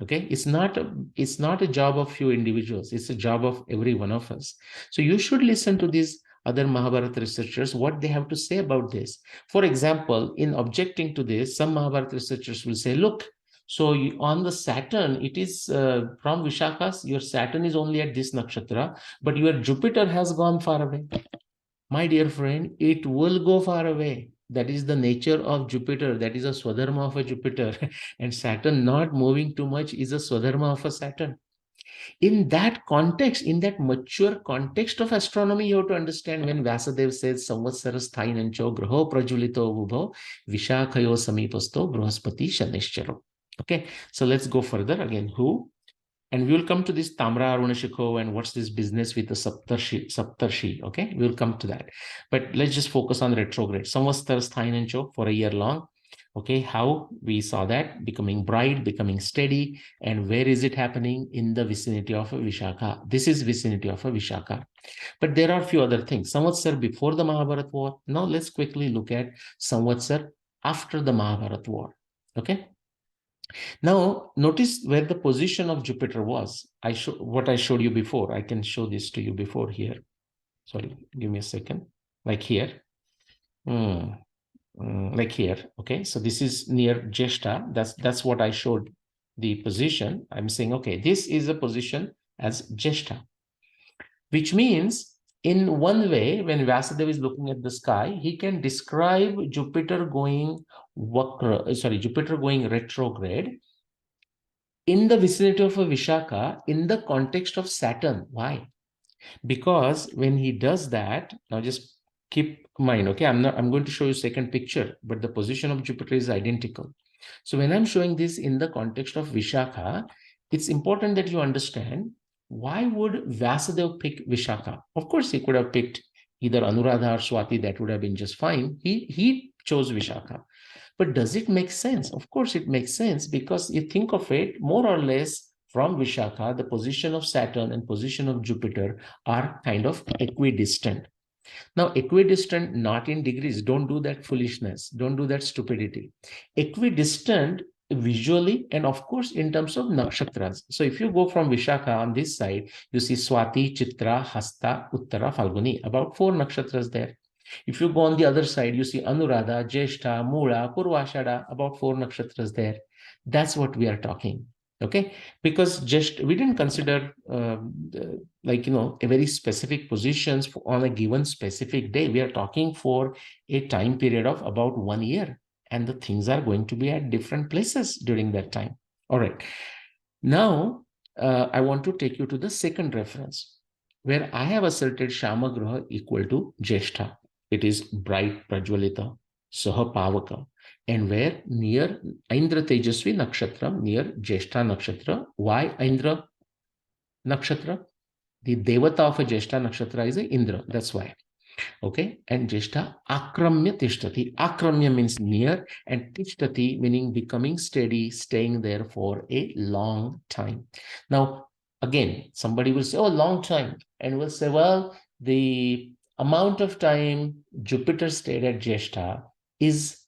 Okay, it's not a job of few individuals, it's a job of every one of us. So you should listen to these other Mahabharata researchers, what they have to say about this. For example, in objecting to this, some Mahabharata researchers will say, look, so on the Saturn, it is from Vishakha, your Saturn is only at this nakshatra, but your Jupiter has gone far away. My dear friend, it will go far away. That is the nature of Jupiter. That is a Swadharma of a Jupiter. And Saturn not moving too much is a Swadharma of a Saturn. In that context, in that mature context of astronomy, you have to understand when Vyasadeva says Samvatsaras Thainancho Graho Prajulito Vubho Vishakhayo Samipasto Brahaspati Shaneshcharo. Okay, so let's go further again. Who? And we will come to this Tamra Arunashikho and what's this business with the Saptarshi. Okay, we will come to that. But let's just focus on retrograde. Samvastaras Thainancho for a year long. Okay, how we saw that becoming bright, becoming steady. And where is it happening? In the vicinity of a Vishakha. This is vicinity of a Vishakha. But there are a few other things. Samvatsar before the Mahabharata war. Now let's quickly look at Samvatsar after the Mahabharata war. Okay. Now notice where the position of Jupiter was. What I showed you before. I can show this to you before here. Sorry, give me a second. Like here. Like here. Okay, so this is near Jyeshtha. That's what I showed the position. I'm saying, okay, this is a position as Jyeshtha, which means in one way, when Vyasadeva is looking at the sky, he can describe Jupiter going Jupiter going retrograde in the vicinity of a Vishakha in the context of Saturn. Why? Because when he does that, now just keep in mind, okay, I'm going to show you second picture, but the position of Jupiter is identical. So when I'm showing this in the context of Vishakha, it's important that you understand why would Vyasadeva pick Vishakha? Of course, he could have picked either Anuradha or Swati, that would have been just fine. He chose Vishakha. But does it make sense? Of course, it makes sense because you think of it more or less from Vishakha, the position of Saturn and position of Jupiter are kind of equidistant. Now, equidistant, not in degrees. Don't do that foolishness. Don't do that stupidity. Equidistant visually and of course in terms of nakshatras. So if you go from Vishakha on this side, you see Swati, Chitra, Hasta, Uttara, Falguni, about 4 nakshatras there. If you go on the other side, you see Anuradha, Jyeshtha, Mula, Purvashada, about 4 nakshatras there. That's what we are talking. Okay, because just we didn't consider a very specific positions on a given specific day. We are talking for a time period of about 1 year, and the things are going to be at different places during that time. All right. Now, I want to take you to the second reference where I have asserted Shama Graha equal to Jyeshtha. It is bright Prajwalita, Saha Pavaka, and where near Indra Tejasvi Nakshatra, near Jyeshtha Nakshatra. Why Indra Nakshatra? The Devata of a Jyeshtha Nakshatra is a Indra. That's why. Okay, and Jyeshtha Akramya Tishtati. Akramya means near, and Tishtati meaning becoming steady, staying there for a long time. Now, again, somebody will say, oh, long time, and will say, well, the amount of time Jupiter stayed at Jyeshtha is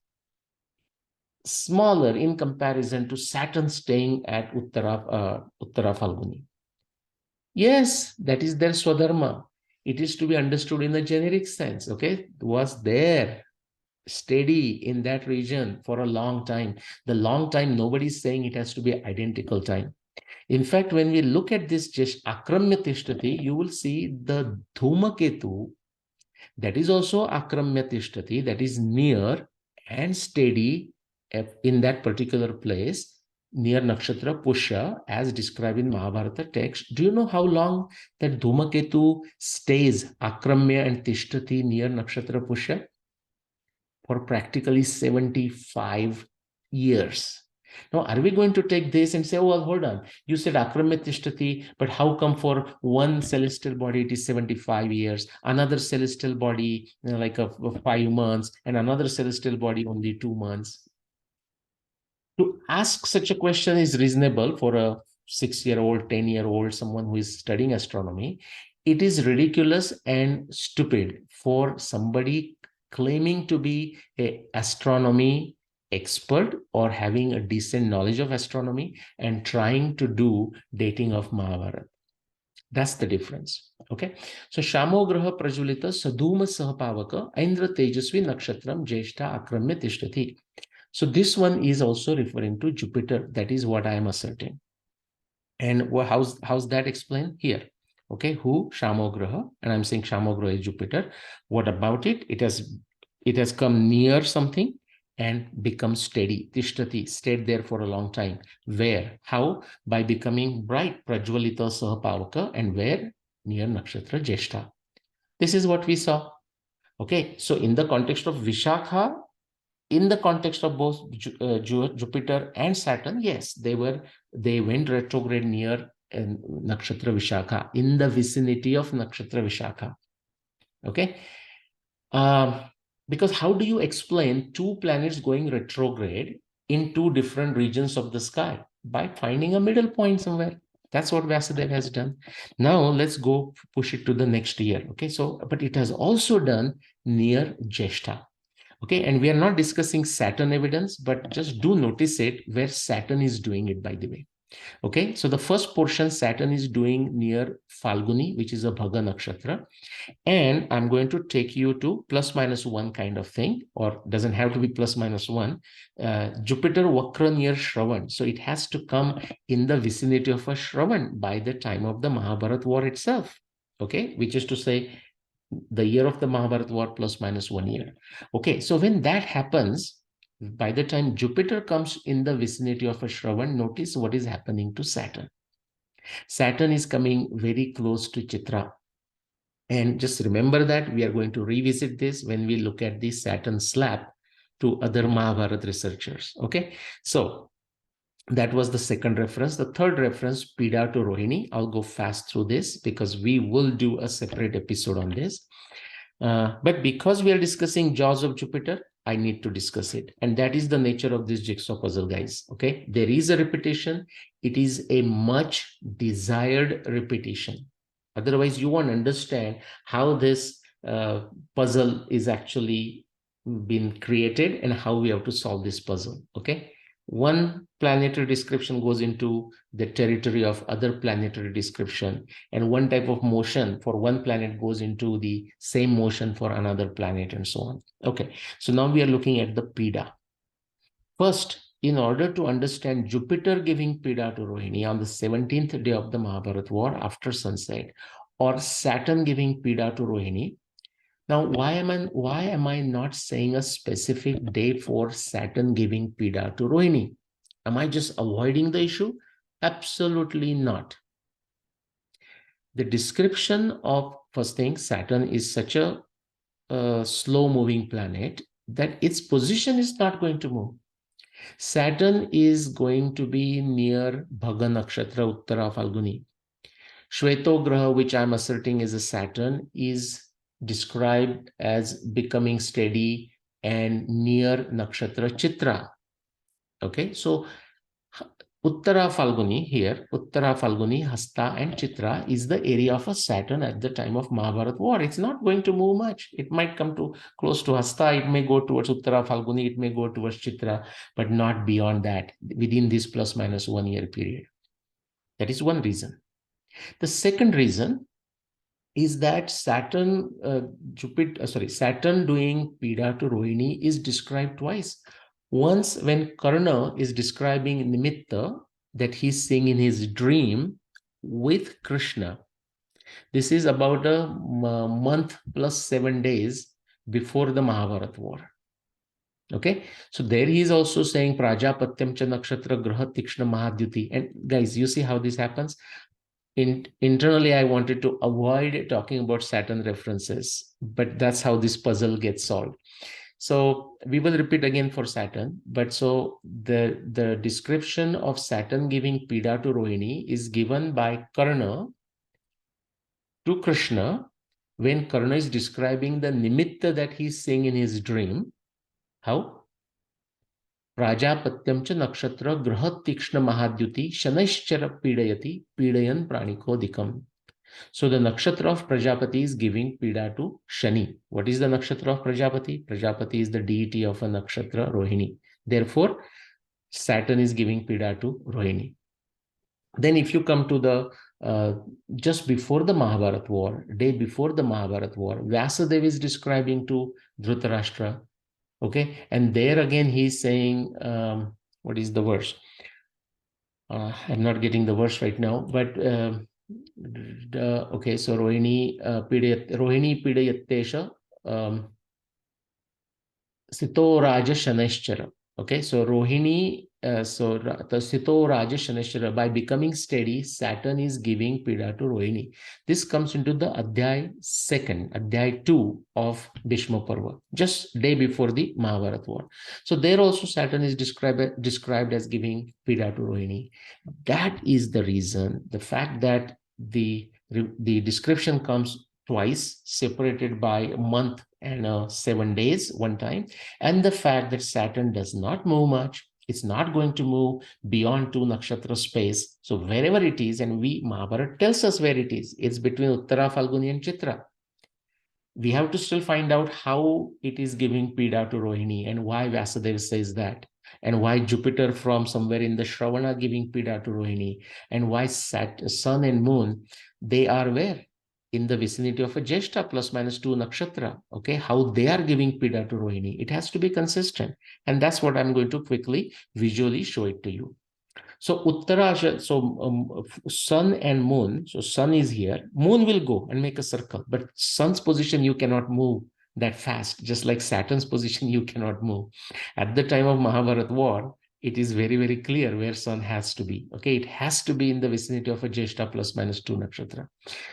smaller in comparison to Saturn staying at Uttara Falguni. Yes, that is their Swadharma. It is to be understood in a generic sense, okay? Was there, steady in that region for a long time. The long time, nobody is saying it has to be identical time. In fact, when we look at this just Akramya Tishtati, you will see the Dhumaketu, that is also Akramya Tishtati, that is near and steady in that particular place, near Nakshatra Pusha, as described in Mahabharata text. Do you know how long that Dhumaketu stays, Akramya and Tishtati, near Nakshatra Pusha? For practically 75 years. Now, are we going to take this and say, oh, well, hold on. You said Akramya Tishtati, but how come for one celestial body it is 75 years, another celestial body like a 5 months, and another celestial body only 2 months? To ask such a question is reasonable for a 6-year-old, 10-year-old, someone who is studying astronomy. It is ridiculous and stupid for somebody claiming to be an astronomy expert or having a decent knowledge of astronomy and trying to do dating of Mahabharata. That's the difference. Okay. So Shamograha Prajulita Sadhuma Sahapavaka Indra Tejasvi Nakshatram Jyeshtha Akramya Tishtati. So this one is also referring to Jupiter. That is what I am asserting. And how's that explained here? Okay, who? Shamograha, and I'm saying Shamograha is Jupiter. What about it? It has come near something and become steady. Tishtati, stayed there for a long time. Where? How? By becoming bright, Prajwalita Sahapavaka, and where? Near Nakshatra Jyeshtha. This is what we saw. Okay, so in the context of Vishakha, in the context of both Jupiter and Saturn, yes, they went retrograde near Nakshatra Vishakha, in the vicinity of Nakshatra Vishakha. Okay. Because how do you explain two planets going retrograde in two different regions of the sky? By finding a middle point somewhere. That's what Vasudev has done. Now let's go push it to the next year. Okay, so but it has also done near Jyeshtha. Okay, and we are not discussing Saturn evidence, but just do notice it where Saturn is doing it, by the way. Okay, so the first portion Saturn is doing near Falguni, which is a Bhaga nakshatra. And I'm going to take you to plus minus one kind of thing, or doesn't have to be plus minus one. Jupiter Vakra near Shravan. So it has to come in the vicinity of a Shravan by the time of the Mahabharata war itself. Okay, which is to say the year of the Mahabharata war plus minus 1 year. Okay, so when that happens, by the time Jupiter comes in the vicinity of a Shravan, notice what is happening to Saturn. Saturn is coming very close to Chitra. And just remember that we are going to revisit this when we look at the Saturn slap to other Mahabharata researchers. Okay, so that was the second reference. The third reference, Pida to Rohini. I'll go fast through this because we will do a separate episode on this. But because we are discussing jaws of Jupiter, I need to discuss it. And that is the nature of this jigsaw puzzle, guys. Okay, there is a repetition. It is a much desired repetition. Otherwise, you won't understand how this puzzle is actually been created and how we have to solve this puzzle. Okay, one planetary description goes into the territory of other planetary description, and one type of motion for one planet goes into the same motion for another planet, and so on. Okay, so now we are looking at the Pida. First, in order to understand Jupiter giving Pida to Rohini on the 17th day of the Mahabharata war after sunset, or Saturn giving Pida to Rohini. Now, why am I not saying a specific day for Saturn giving Pida to Rohini? Am I just avoiding the issue? Absolutely not. The description of, first thing, Saturn is such a slow-moving planet that its position is not going to move. Saturn is going to be near Bhaga nakshatra Uttara Falguni. Shvetograha, which I'm asserting is a Saturn, is described as becoming steady and near nakshatra Chitra. Okay, so Uttara Falguni here, Uttara Falguni, Hasta and Chitra is the area of a Saturn at the time of Mahabharata war. It's not going to move much. It might come to close to Hasta, it may go towards Uttara Falguni, it may go towards Chitra, but not beyond that within this plus minus 1 year period. That is one reason. The second reason is that Saturn doing Pida to Rohini is described twice. Once when Karna is describing Nimitta, that he's seeing in his dream with Krishna. This is about a month plus 7 days before the Mahabharata war. Okay, so there he is also saying Prajapatyam cha nakshatra graha tikshna mahadyuti. And guys, you see how this happens? Internally, I wanted to avoid talking about Saturn references, but that's how this puzzle gets solved. So we will repeat again for Saturn, but so the description of Saturn giving Pida to Rohini is given by Karna to Krishna when Karna is describing the nimitta that he's seeing in his dream. How? Prajapatyam cha nakshatra graha tikshna mahadyuti shanaishchara pidayati pidayan pranikodikam. So the nakshatra of Prajapati is giving Pida to Shani. What is the nakshatra of Prajapati? Prajapati is the deity of a nakshatra, Rohini. Therefore, Saturn is giving Pida to Rohini. Then if you come to the just before the Mahabharata war, day before the Mahabharata war, Vyasadeva is describing to Dhritarashtra. Okay, and there again he's saying, what is the verse? I'm not getting the verse right now, but okay, so Rohini Pidayattesha Sito Raja Shanaishchara. Okay, so Rohini, the Sito Raja Shanaishchara, by becoming steady, Saturn is giving Pida to Rohini. This comes into the Adhyay 2 of Bhishma Parva, just day before the Mahabharata war. So there also Saturn is described as giving Pida to Rohini. That is the reason, the fact that the description comes twice, separated by a month and 7 days one time, and the fact that Saturn does not move much. It's not going to move beyond 2 nakshatra space. So wherever it is, and Mahabharata tells us where it is, it's between Uttara, Falguni and Chitra. We have to still find out how it is giving Pida to Rohini and why Vyasadeva says that, and why Jupiter from somewhere in the Shravana giving Pida to Rohini, and why Sun and Moon, they are where? In the vicinity of a Jyeshtha plus minus 2 nakshatra. Okay, how they are giving Pida to Rohini. It has to be consistent. And that's what I'm going to quickly visually show it to you. So Uttara, Sun and Moon, so Sun is here, Moon will go and make a circle, but Sun's position you cannot move that fast, just like Saturn's position you cannot move. At the time of Mahabharata war, it is very, very clear where Sun has to be. Okay, it has to be in the vicinity of a Jyeshtha plus minus 2 nakshatra.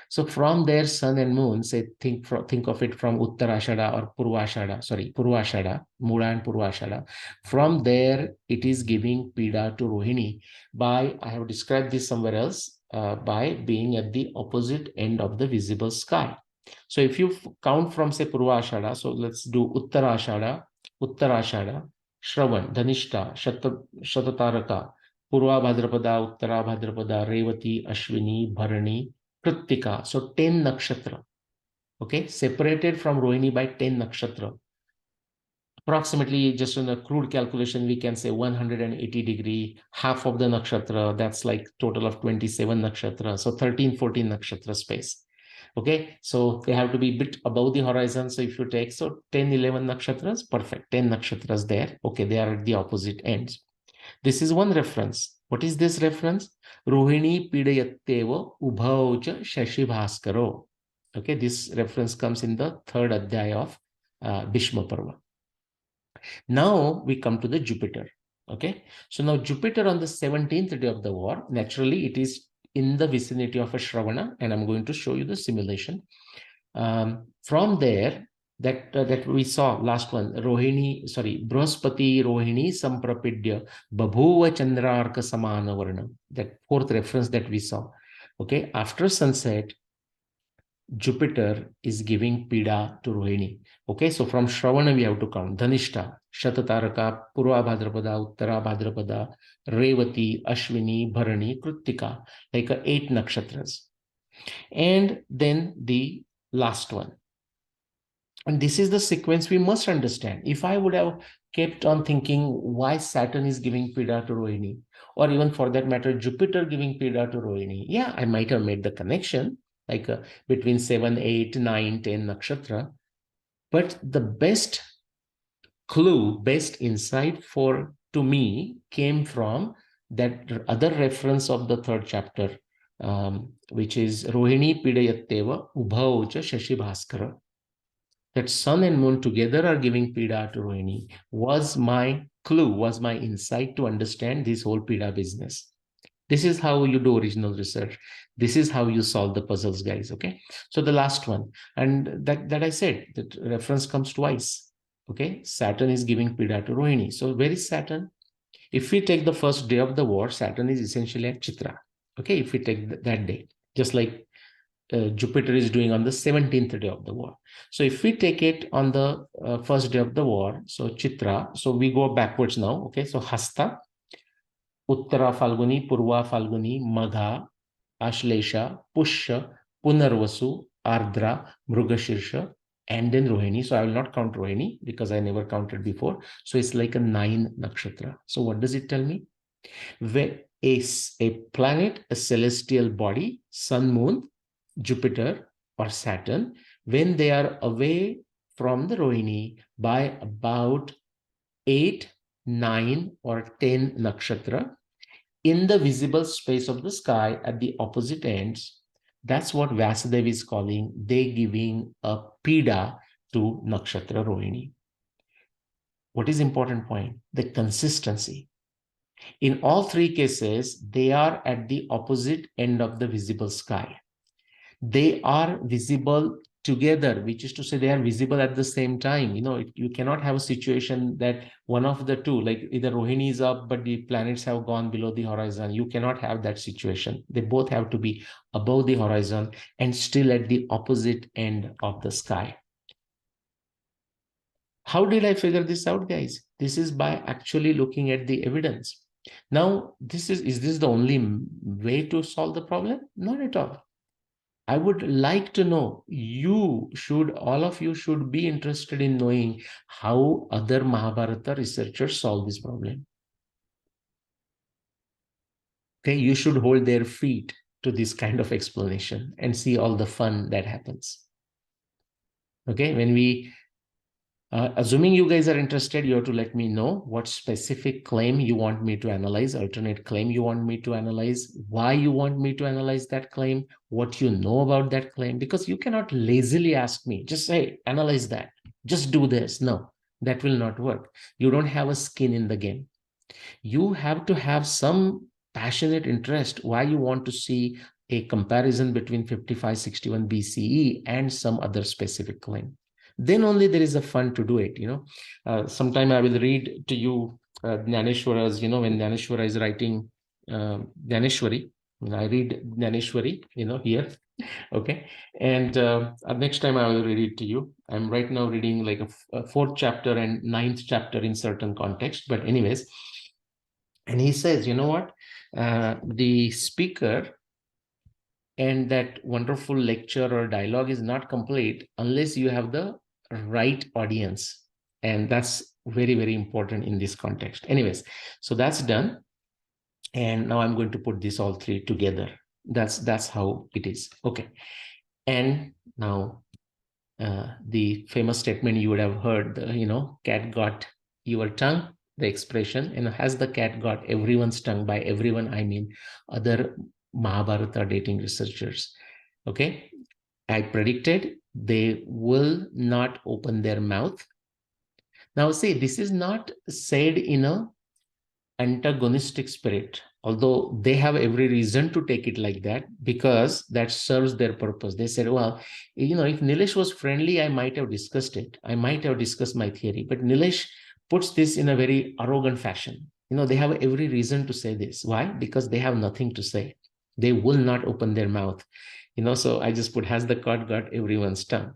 So from there, Sun and Moon, say think of it from Uttarashada or Purvashada, Mula and Purvashada. From there, it is giving Pida to Rohini by, I have described this somewhere else, by being at the opposite end of the visible sky. So if you count from say Purvashada, so let's do Uttarashada, Shravan, Dhanishta, Shatataraka, Purva Bhadrapada, Uttara Bhadrapada, Revati, Ashwini, Bharani, Krittika. So 10 nakshatra. Okay, separated from Rohini by 10 nakshatra. Approximately, just on a crude calculation, we can say 180 degree, half of the nakshatra, that's like total of 27 nakshatra. So 13, 14 nakshatra space. Okay, so they have to be a bit above the horizon. So if you take, so 10, 11 nakshatras, perfect, 10 nakshatras there. Okay, they are at the opposite ends. This is one reference. What is this reference? Rohini Pidayatteva Ubhaucha Shashi Bhaskaro. Okay, this reference comes in the 3rd adhyaya of Bhishma Parva. Now we come to the Jupiter. Okay, so now Jupiter on the 17th day of the war, naturally it is in the vicinity of a Shravana, and I'm going to show you the simulation. From there, that we saw last one, Brahaspati Rohini Samprapidya Babhuva Chandrarka Samana Varna, that 4th reference that we saw. Okay, after sunset, Jupiter is giving Pida to Rohini. Okay, so from Shravana we have to count Dhanishta, Shatataraka, Purva Bhadrapada, Uttara Bhadrapada, Revati, Ashwini, Bharani, Krittika, like 8 nakshatras. And then the last one. And this is the sequence we must understand. If I would have kept on thinking why Saturn is giving Pida to Rohini, or even for that matter, Jupiter giving Pida to Rohini, yeah, I might have made the connection, like between 7, 8, 9, 10 nakshatra. But the best clue, best insight to me came from that other reference of the 3rd chapter, which is Rohini Pidayatteva Ubhaucha Shashi Bhaskara. That Sun and Moon together are giving Pida to Rohini was my clue, was my insight to understand this whole Pida business. This is how you do original research. This is how you solve the puzzles, guys. Okay. So the last one, and that I said, that reference comes twice. Okay. Saturn is giving Pida to Rohini. So where is Saturn? If we take the first day of the war, Saturn is essentially at Chitra. Okay. If we take that day, just like Jupiter is doing on the 17th day of the war. So if we take it on the first day of the war, so Chitra, so we go backwards now. Okay. So Hasta, Uttara Falguni, Purva Falguni, Magha, Ashlesha, Pushya, Punarvasu, Ardra, Mrugashirsha, and then Rohini. So I will not count Rohini because I never counted before. So it's like a 9 nakshatra. So what does it tell me? Where a planet, a celestial body, Sun, Moon, Jupiter or Saturn, when they are away from the Rohini by about 8, 9 or 10 nakshatra in the visible space of the sky at the opposite ends, that's what Vyasadeva is calling, they giving a Pida to nakshatra Rohini. What is important point? The consistency. In all 3 cases, they are at the opposite end of the visible sky. They are visible together, which is to say they are visible at the same time. You cannot have a situation that one of the two, like either Rohini is up but the planets have gone below the horizon. You cannot have that situation. They both have to be above the horizon and still at the opposite end of the sky. How did I figure this out, guys? This is by actually looking at the evidence. Now, is this the only way to solve the problem? Not at all. I would like to know, all of you should be interested in knowing how other Mahabharata researchers solve this problem. Okay, you should hold their feet to this kind of explanation and see all the fun that happens. Okay, when we assuming you guys are interested, you have to let me know what specific claim you want me to analyze, alternate claim you want me to analyze, why you want me to analyze that claim, what you know about that claim, because you cannot lazily ask me, just say, analyze that, just do this. No, that will not work. You don't have a skin in the game. You have to have some passionate interest why you want to see a comparison between 5561 BCE and some other specific claim. Then only there is a fun to do it. Sometime I will read to you Jnaneshwara's, when Jnaneshwara is writing Jnaneshwari, I read Jnaneshwari, here. Okay. And next time I will read it to you. I'm right now reading like a fourth chapter and ninth chapter in certain context. But anyways, and he says, you know what? The speaker and that wonderful lecture or dialogue is not complete unless you have the right audience. And that's very, very important in this context. Anyways, so that's done. And now I'm going to put this all three together. That's how it is. Okay. And now the famous statement you would have heard, cat got your tongue, the expression, and has the cat got everyone's tongue? By everyone, I mean other Mahabharata dating researchers. Okay. I predicted they will not open their mouth. Now, see, this is not said in a antagonistic spirit, although they have every reason to take it like that because that serves their purpose. They said, well, if Nilesh was friendly, I might have discussed it. I might have discussed my theory, but Nilesh puts this in a very arrogant fashion. They have every reason to say this. Why? Because they have nothing to say. They will not open their mouth. So I just put, has the cat got everyone's tongue?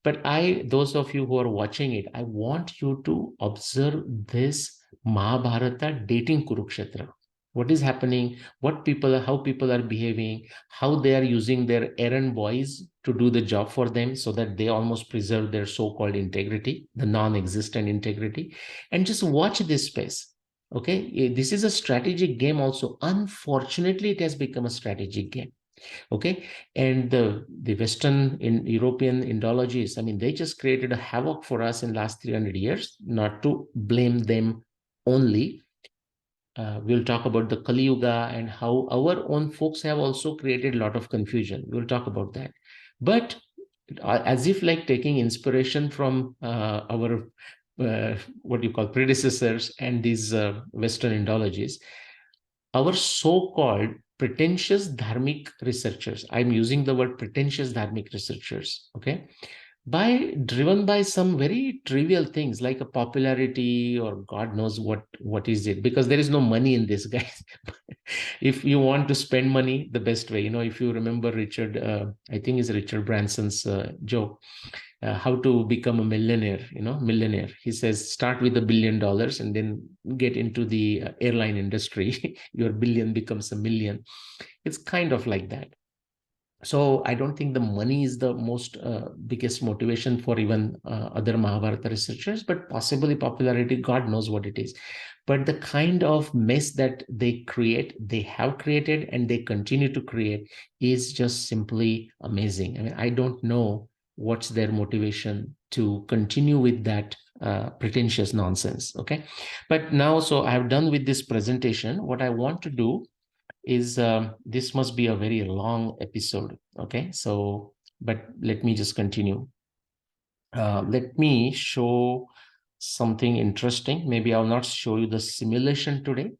But those of you who are watching it, I want you to observe this Mahabharata dating Kurukshetra. What is happening, how people are behaving, how they are using their errand boys to do the job for them so that they almost preserve their so-called integrity, the non-existent integrity. And just watch this space. Okay, this is a strategic game also. Unfortunately, it has become a strategic game. Okay, and the Western European Indologists, I mean, they just created a havoc for us in last 300 years. Not to blame them only. We'll talk about the Kali Yuga and how our own folks have also created a lot of confusion. We'll talk about that. But as if like taking inspiration from our what you call predecessors and these Western Indologies, our so-called pretentious dharmic researchers, I'm using the word pretentious dharmic researchers, okay, driven by some very trivial things like a popularity or God knows what is it, because there is no money in this, guys. If you want to spend money the best way, if you remember Richard, I think it's Richard Branson's joke, how to become a millionaire. He says, start with $1 billion and then get into the airline industry. Your billion becomes a million. It's kind of like that. So I don't think the money is the most biggest motivation for even other Mahabharata researchers, but possibly popularity, God knows what it is. But the kind of mess that they have created, and they continue to create is just simply amazing. I mean, I don't know what's their motivation to continue with that pretentious nonsense. Okay. But now, so I have done with this presentation. What I want to do is this must be a very long episode. Okay, so but let me just continue. Let me show something interesting. Maybe I'll not show you the simulation today,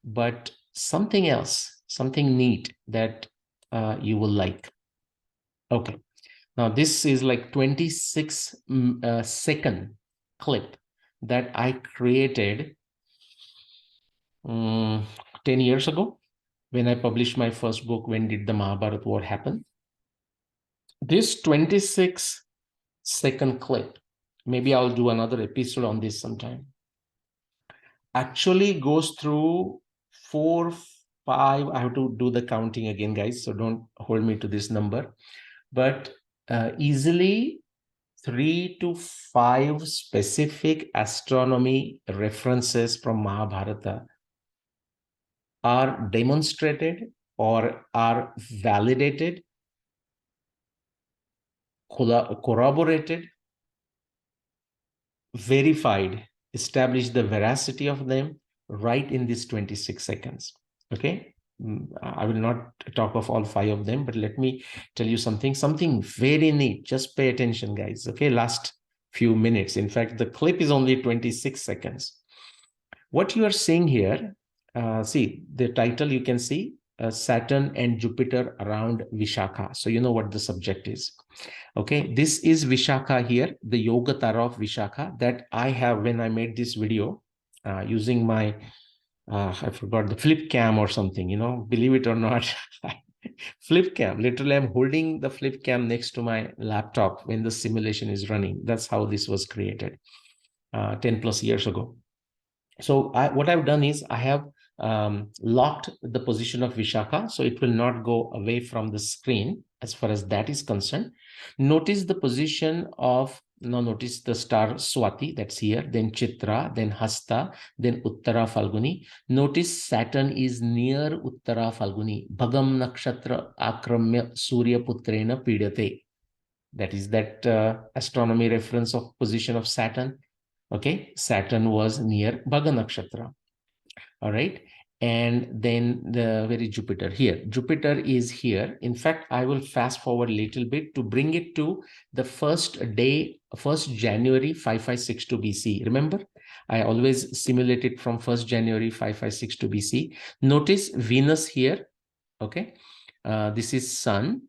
but something else, something neat that you will like. Okay, Now, this is like 26 second clip that I created 10 years ago when I published my first book, When Did the Mahabharata War Happen? This 26-second clip, maybe I'll do another episode on this sometime, actually goes through 4, 5, I have to do the counting again, guys, so don't hold me to this number, but easily 3 to 5 specific astronomy references from Mahabharata are demonstrated or are validated, corroborated, verified, establish the veracity of them right in these 26 seconds. Okay. I will not talk of all 5 of them, but let me tell you something very neat. Just pay attention, guys. Okay. Last few minutes. In fact, the clip is only 26 seconds. What you are seeing here, see the title, you can see Saturn and Jupiter around Vishakha. So you know what the subject is. Okay, this is Vishakha here, the Yoga Tara of Vishakha that I have when I made this video using my, I forgot, the flip cam or something, you know, believe it or not, flip cam. Literally, I'm holding the flip cam next to my laptop when the simulation is running. That's how this was created 10 plus years ago. So what I've done is I have locked the position of Vishakha, so it will not go away from the screen as far as that is concerned. Notice the position of, now notice the star Swati that's here, then Chitra, then Hasta, then Uttara Falguni. Notice Saturn is near Uttara Falguni. Bhagam nakshatra akramya Surya putrena pidate. That is that astronomy reference of position of Saturn. Okay, Saturn was near Bhaga Nakshatra. All right. And then where is Jupiter? Here. Jupiter is here. In fact, I will fast forward a little bit to bring it to the first day, 1st January 5562 BC. Remember, I always simulate it from 1st January 5562 BC. Notice Venus here. Okay. This is Sun.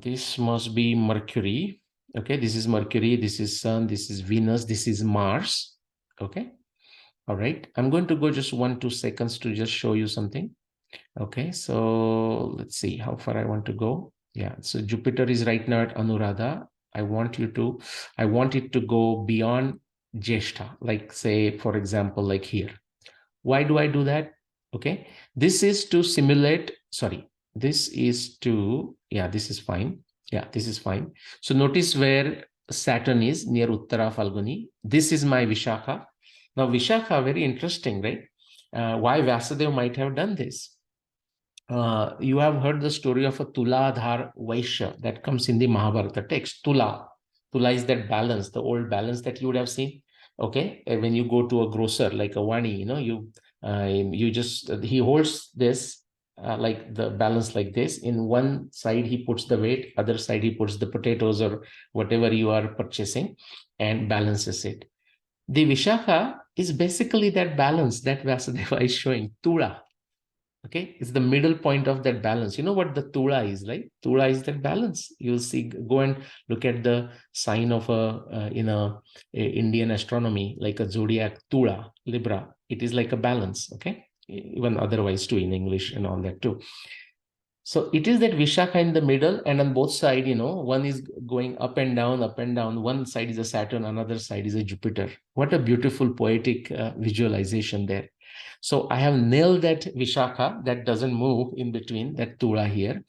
This must be Mercury. Okay, this is Mercury, this is Sun, this is Venus, this is Mars. Okay, all right. I'm going to go just 1-2 seconds to just show you something. Okay, so let's see how far I want to go. Yeah, so Jupiter is right now at Anuradha. I want it to go beyond Jyeshtha, like say, for example, like here. Why do I do that? Okay, this is to simulate, sorry, this is to, yeah, this is fine. Yeah, this is fine. So notice where Saturn is near Uttara Falguni. This is my Vishakha. Now Vishakha, very interesting, right? Why Vyasadeva might have done this. You have heard the story of a Tuladhar Vaishya that comes in the Mahabharata text. Tula is that balance, the old balance that you would have seen. Okay, when you go to a grocer like a Wani, you know, you just, he holds this like the balance like this. In one side he puts the weight, other side he puts the potatoes or whatever you are purchasing and balances it. The Vishakha is basically that balance that Vyasadeva is showing. Tula. Okay, it's the middle point of that balance. You know what the Tula is, like? Tula is that balance. You'll see, go and look at the sign of a Indian astronomy, like a zodiac, Tula, Libra. It is like a balance, okay? Even otherwise too, in English and all that too. So it is that Vishakha in the middle, and on both sides, you know, one is going up and down, up and down. One side is a Saturn, another side is a Jupiter. What a beautiful poetic visualization there. So I have nailed that Vishakha that doesn't move in between, that Tula here.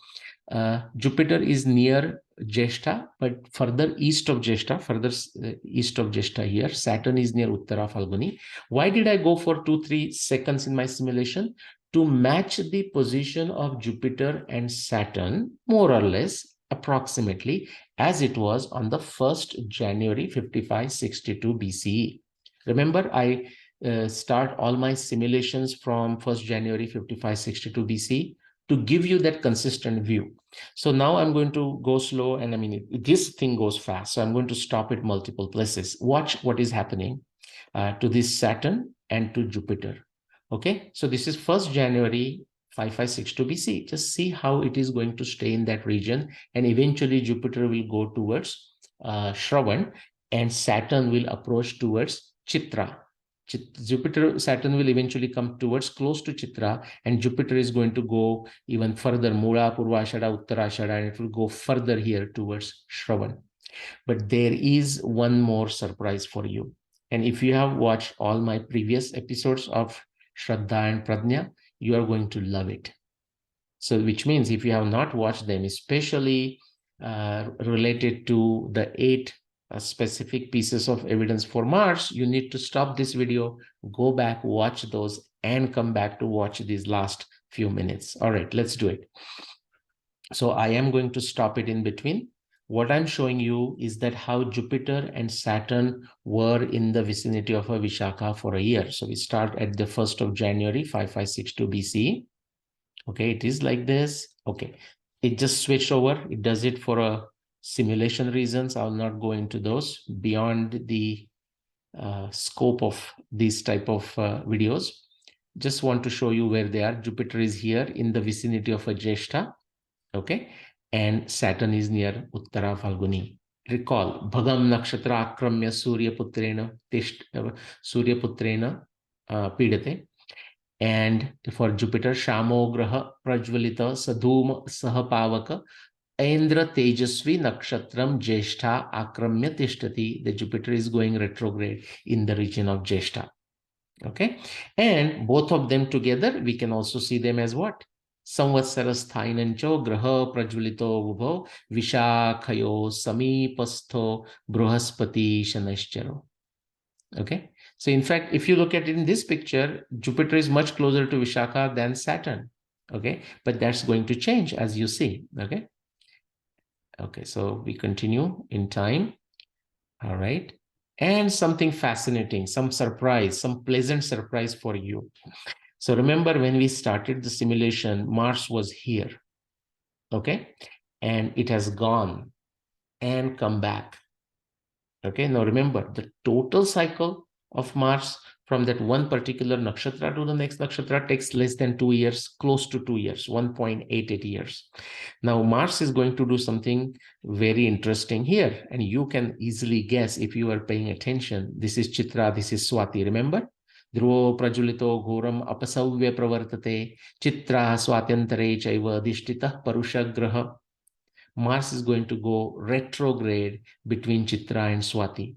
Jupiter is near Jyeshtha, but further east of Jyeshtha, here, Saturn is near Uttara Falguni. Why did I go for 2-3 seconds in my simulation? To match the position of Jupiter and Saturn, more or less, approximately, as it was on the 1st January 5562 BCE. Remember, I start all my simulations from 1st January 5562 BC to give you that consistent view. So now I'm going to go slow, and I mean, this thing goes fast, so I'm going to stop it multiple places. Watch what is happening to this Saturn and to Jupiter. Okay, so this is 1st January 556 BC. Just see how it is going to stay in that region, and eventually Jupiter will go towards Shravan, and Saturn will approach towards Chitra. Jupiter, Saturn will eventually come towards close to Chitra, and Jupiter is going to go even further, Mula, Purvashada, Uttarashada, and it will go further here towards Shravan. But there is one more surprise for you. And if you have watched all my previous episodes of Shraddha and Pradnya, you are going to love it. So which means if you have not watched them, especially related to the 8 specific pieces of evidence for Mars, you need to stop this video, go back, watch those, and come back to watch these last few minutes. All right, let's do it. So I am going to stop it in between. What I'm showing you is that how Jupiter and Saturn were in the vicinity of a Vishakha for a year. So we start at the 1st of January, 5562 BC. Okay, it is like this. Okay, it just switched over. It does it for a simulation reasons. I'll not go into those beyond the scope of these type of videos. Just want to show you where they are. Jupiter is here in the vicinity of a Jyeshtha. Okay, and Saturn is near Uttara Phalguni. Recall, Bhagam nakshatra akramya Surya Putrena Pidate. And for Jupiter, Shamo Graha Prajvalita Sadhuma Sahapavaka Indra Tejasvi Nakshatram Jyeshtha Akramya Tishtati. The Jupiter is going retrograde in the region of Jyeshtha. Okay, and both of them together, we can also see them as what? Samvatsarasthainancho Graha Prajvalito Vubho Vishakhayo Samipastho Bruhaspati Shanascharo. Okay, so in fact, if you look at it in this picture, Jupiter is much closer to Vishakha than Saturn. Okay, but that's going to change as you see. Okay, okay, so we continue in time. All right, and something fascinating, some surprise, some pleasant surprise for you. So remember, when we started the simulation, Mars was here. Okay, and it has gone and come back. Okay, now remember, the total cycle of Mars from that one particular nakshatra to the next nakshatra takes less than 2 years, close to 2 years, 1.88 years. Now Mars is going to do something very interesting here, and you can easily guess if you are paying attention. This is Chitra, this is Swati, remember? Dhruvo prajulito ghoram apasavya pravartate Chitra swatyantare chaiva adhishtitah parushagraha. Mars is going to go retrograde between Chitra and Swati.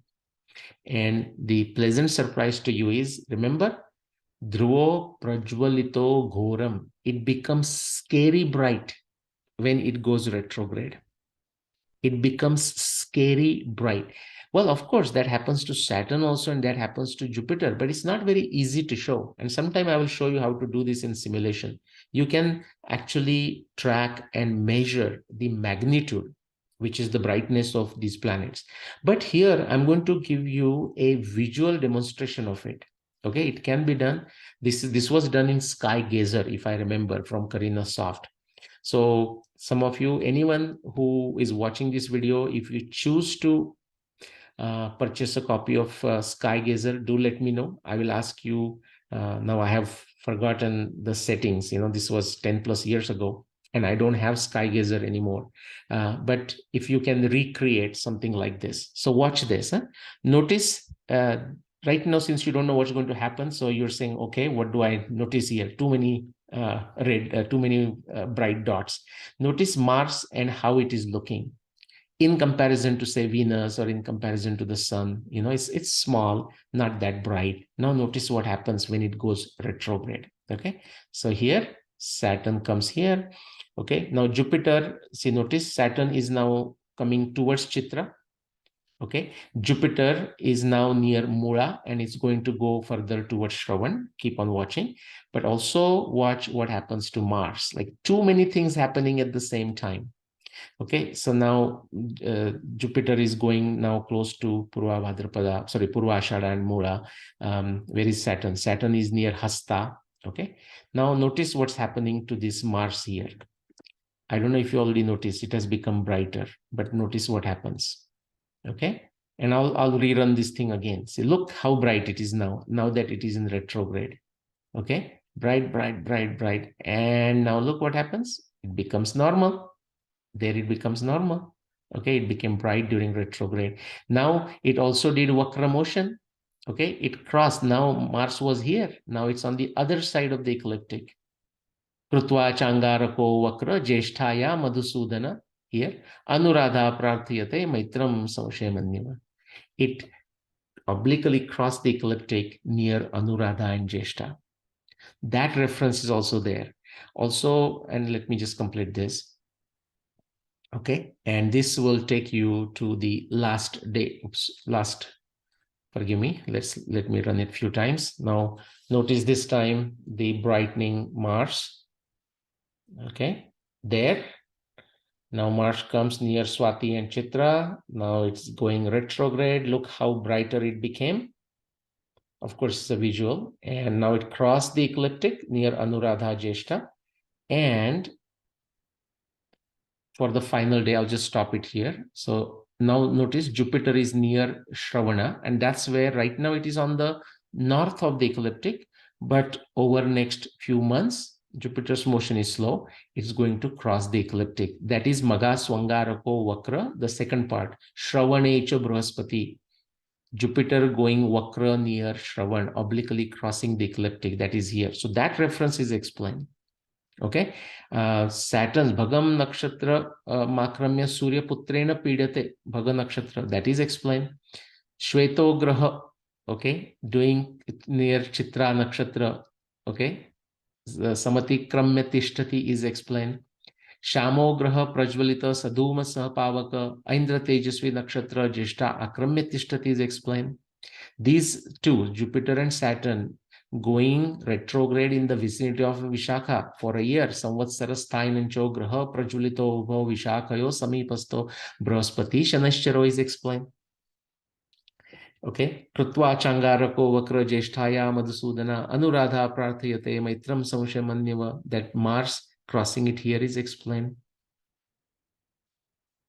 And the pleasant surprise to you is, remember, Dhruvo Prajvalito Ghoram. It becomes scary bright when it goes retrograde. It becomes scary bright. Well, of course, that happens to Saturn also, and that happens to Jupiter, but it's not very easy to show. And sometime I will show you how to do this in simulation. You can actually track and measure the magnitude, which is the brightness of these planets. But here, I'm going to give you a visual demonstration of it. Okay, it can be done. This was done in Sky Gazer, if I remember, from Karina Soft. So some of you, anyone who is watching this video, if you choose to purchase a copy of Sky Gazer, do let me know. I will ask you. Now I have forgotten the settings. You know, this was 10 plus years ago, and I don't have Sky Gazer anymore. But if you can recreate something like this. So watch this. Notice right now, since you don't know what's going to happen, so you're saying, okay, what do I notice here? Too many bright dots. Notice Mars and how it is looking in comparison to, say, Venus, or in comparison to the sun. You know, it's small, not that bright. Now notice what happens when it goes retrograde. Okay, so here Saturn comes here. Okay, now Jupiter, see, notice Saturn is now coming towards Chitra. Okay, Jupiter is now near Mula, and it's going to go further towards Shravan. Keep on watching, but also watch what happens to Mars. Like, too many things happening at the same time. Okay, so now Jupiter is going now close to Purva Ashada and Mula. Where is Saturn? Saturn is near Hasta. Okay, now notice what's happening to this Mars here. I don't know if you already noticed, it has become brighter, but notice what happens. Okay, and I'll rerun this thing again. See, look how bright it is now that it is in retrograde. Okay, bright, bright, bright, bright. And now look what happens. It becomes normal. There it becomes normal. Okay, it became bright during retrograde. Now it also did Vakra motion. Okay, it crossed. Now Mars was here. Now it's on the other side of the ecliptic. Krutva Changarako Vakra Jyeshtaya Madhusudana. Here, Anuradha Prarthiyate Maitram Samshemanyava. It obliquely crossed the ecliptic near Anuradha and Jyeshtha. That reference is also there. Also, and let me just complete this. Okay, and this will take you to the last day. Oops, forgive me. Let me run it a few times. Now, notice this time the brightening Mars. Okay, there. Now Mars comes near Swati and Chitra. Now it's going retrograde. Look how brighter it became. Of course, it's a visual. And now it crossed the ecliptic near Anuradha Jyeshtha. And for the final day, I'll just stop it here. So now notice Jupiter is near Shravana, and that's where right now it is on the north of the ecliptic. But over next few months, Jupiter's motion is slow. It's going to cross the ecliptic. That is Maga Swangarako Vakra, the second part. Shravane-cha Brahaspati. Jupiter going Vakra near Shravan, obliquely crossing the ecliptic. That is here. So that reference is explained. Okay, Saturn's Bhagam nakshatra makramya Surya putrena pidate Bhaga nakshatra, that is explained. Shveto graha, okay, doing near Chitra nakshatra, okay, Samati kramya tishtati is explained. Shamo graha prajvalita sadhuma sahapavaka Aindra tejasvi nakshatra Jyeshtha akramya tishtati is explained. These two, Jupiter and Saturn, going retrograde in the vicinity of Vishakha for a year. Samvatsara Sthainancho Graha Prajulito Ubho Vishakhayo Samipasto Brahaspati Shanascharo is explained. Okay. Krutva Changarako Vakra Jyeshtaya Madhusudana Anuradha Prarthayate Maitram Samshamanyava. That Mars crossing it here is explained.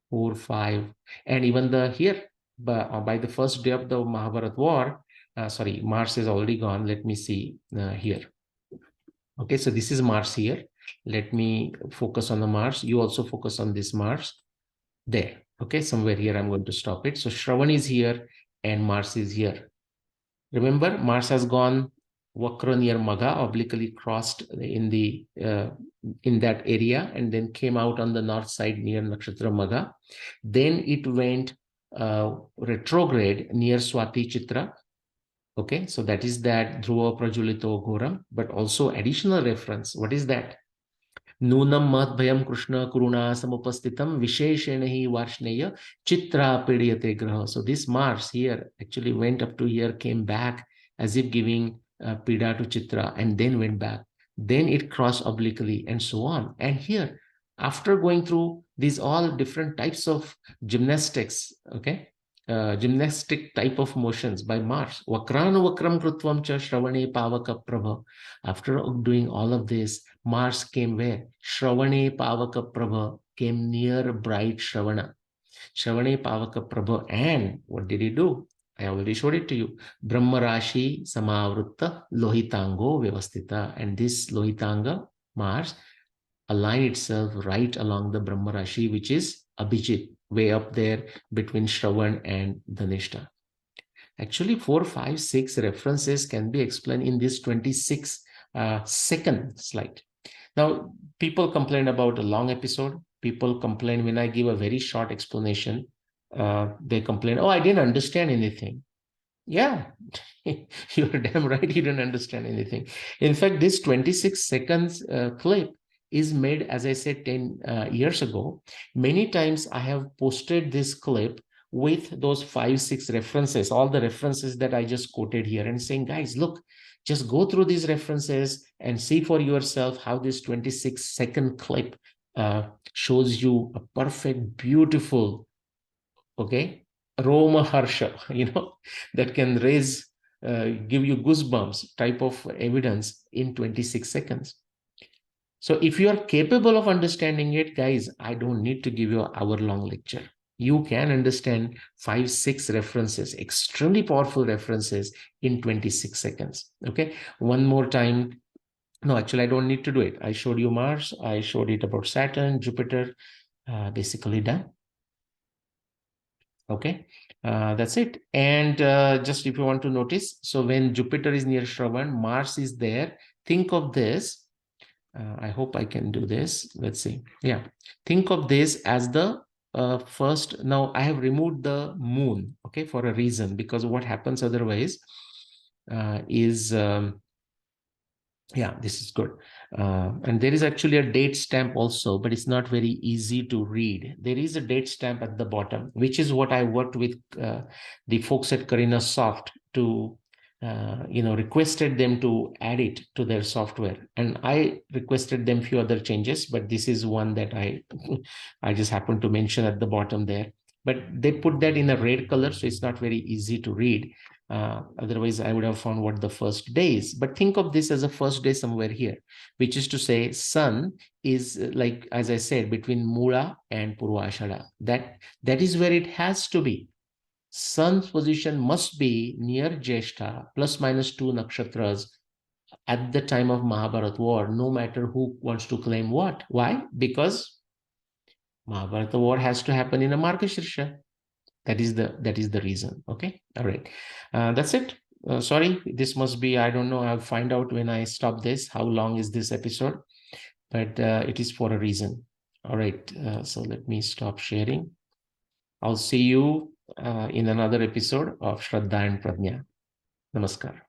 4, 5. And even the here, by the first day of the Mahabharata war, sorry, Mars is already gone. Let me see here. Okay, so this is Mars here. Let me focus on the Mars. You also focus on this Mars. There. Okay, somewhere here I'm going to stop it. So Shravan is here and Mars is here. Remember, Mars has gone Vakra near Magha, obliquely crossed in the in that area, and then came out on the north side near Nakshatra Magha. Then it went retrograde near Swati Chitra. Okay, so that is that Dhruva Prajulito Ghoram, but also additional reference. What is that? Nunam Madbhayam Krishna Kuruna Samupastitam Visheshenahi Varshneya Chitra Pidiyate Graha. So this Mars here actually went up to here, came back as if giving Pida to Chitra, and then went back. Then it crossed obliquely and so on. And here, after going through these all different types of gymnastics, okay, gymnastic type of motions by Mars. Vakranu Vakram Krutvam Cha Shravane Pavaka Prabha. After doing all of this, Mars came where? Shravane Pavaka Prabha, came near bright Shravana. Shravane Pavaka Prabha. And what did he do? I already showed it to you. Brahma Rashi Samavritta Lohitango Vyavastita. And this Lohitanga, Mars, align itself right along the Brahma Rashi, which is Abhijit, way up there between Shravan and Dhanishta. Actually, 4, 5, 6 references can be explained in this 26-second slide. Now, people complain about a long episode. People complain when I give a very short explanation. They complain, oh, I didn't understand anything. Yeah, you're damn right you didn't understand anything. In fact, this 26 seconds clip is made, as I said, 10 years ago. Many times I have posted this clip with those 5, 6 references, all the references that I just quoted here, and saying, guys, look, just go through these references and see for yourself how this 26-second clip shows you a perfect, beautiful, okay, Roma Harsha, that can raise, give you goosebumps type of evidence in 26 seconds. So if you are capable of understanding it, guys, I don't need to give you an hour-long lecture. You can understand 5, 6 references, extremely powerful references in 26 seconds. Okay. One more time, No, actually, I don't need to do it. I showed you Mars. I showed it about Saturn, Jupiter, basically done. Okay, that's it. And just if you want to notice, so when Jupiter is near Shravan, Mars is there. Think of this. I hope I can do this. Let's see. Yeah, think of this as the first. Now I have removed the moon, okay, for a reason, because what happens otherwise is yeah, this is good. And there is actually a date stamp also, but it's not very easy to read. There is a date stamp at the bottom, which is what I worked with the folks at Karina Soft to, requested them to add it to their software. And I requested them few other changes, but this is one that I just happened to mention at the bottom there. But they put that in a red color, so it's not very easy to read. Otherwise, I would have found what the first day is. But think of this as a first day somewhere here, which is to say sun is like, as I said, between Mula and Purvashada. That is where it has to be. Sun's position must be near Jyeshtha, plus minus 2 nakshatras at the time of Mahabharata war, no matter who wants to claim what. Why? Because Mahabharata war has to happen in a Margashirsha. That is the reason. Okay, all right, that's it. Sorry, this must be, I don't know, I'll find out when I stop this how long is this episode, but it is for a reason. All right, so let me stop sharing. I'll see you in another episode of Shraddha and Pradnya. Namaskar.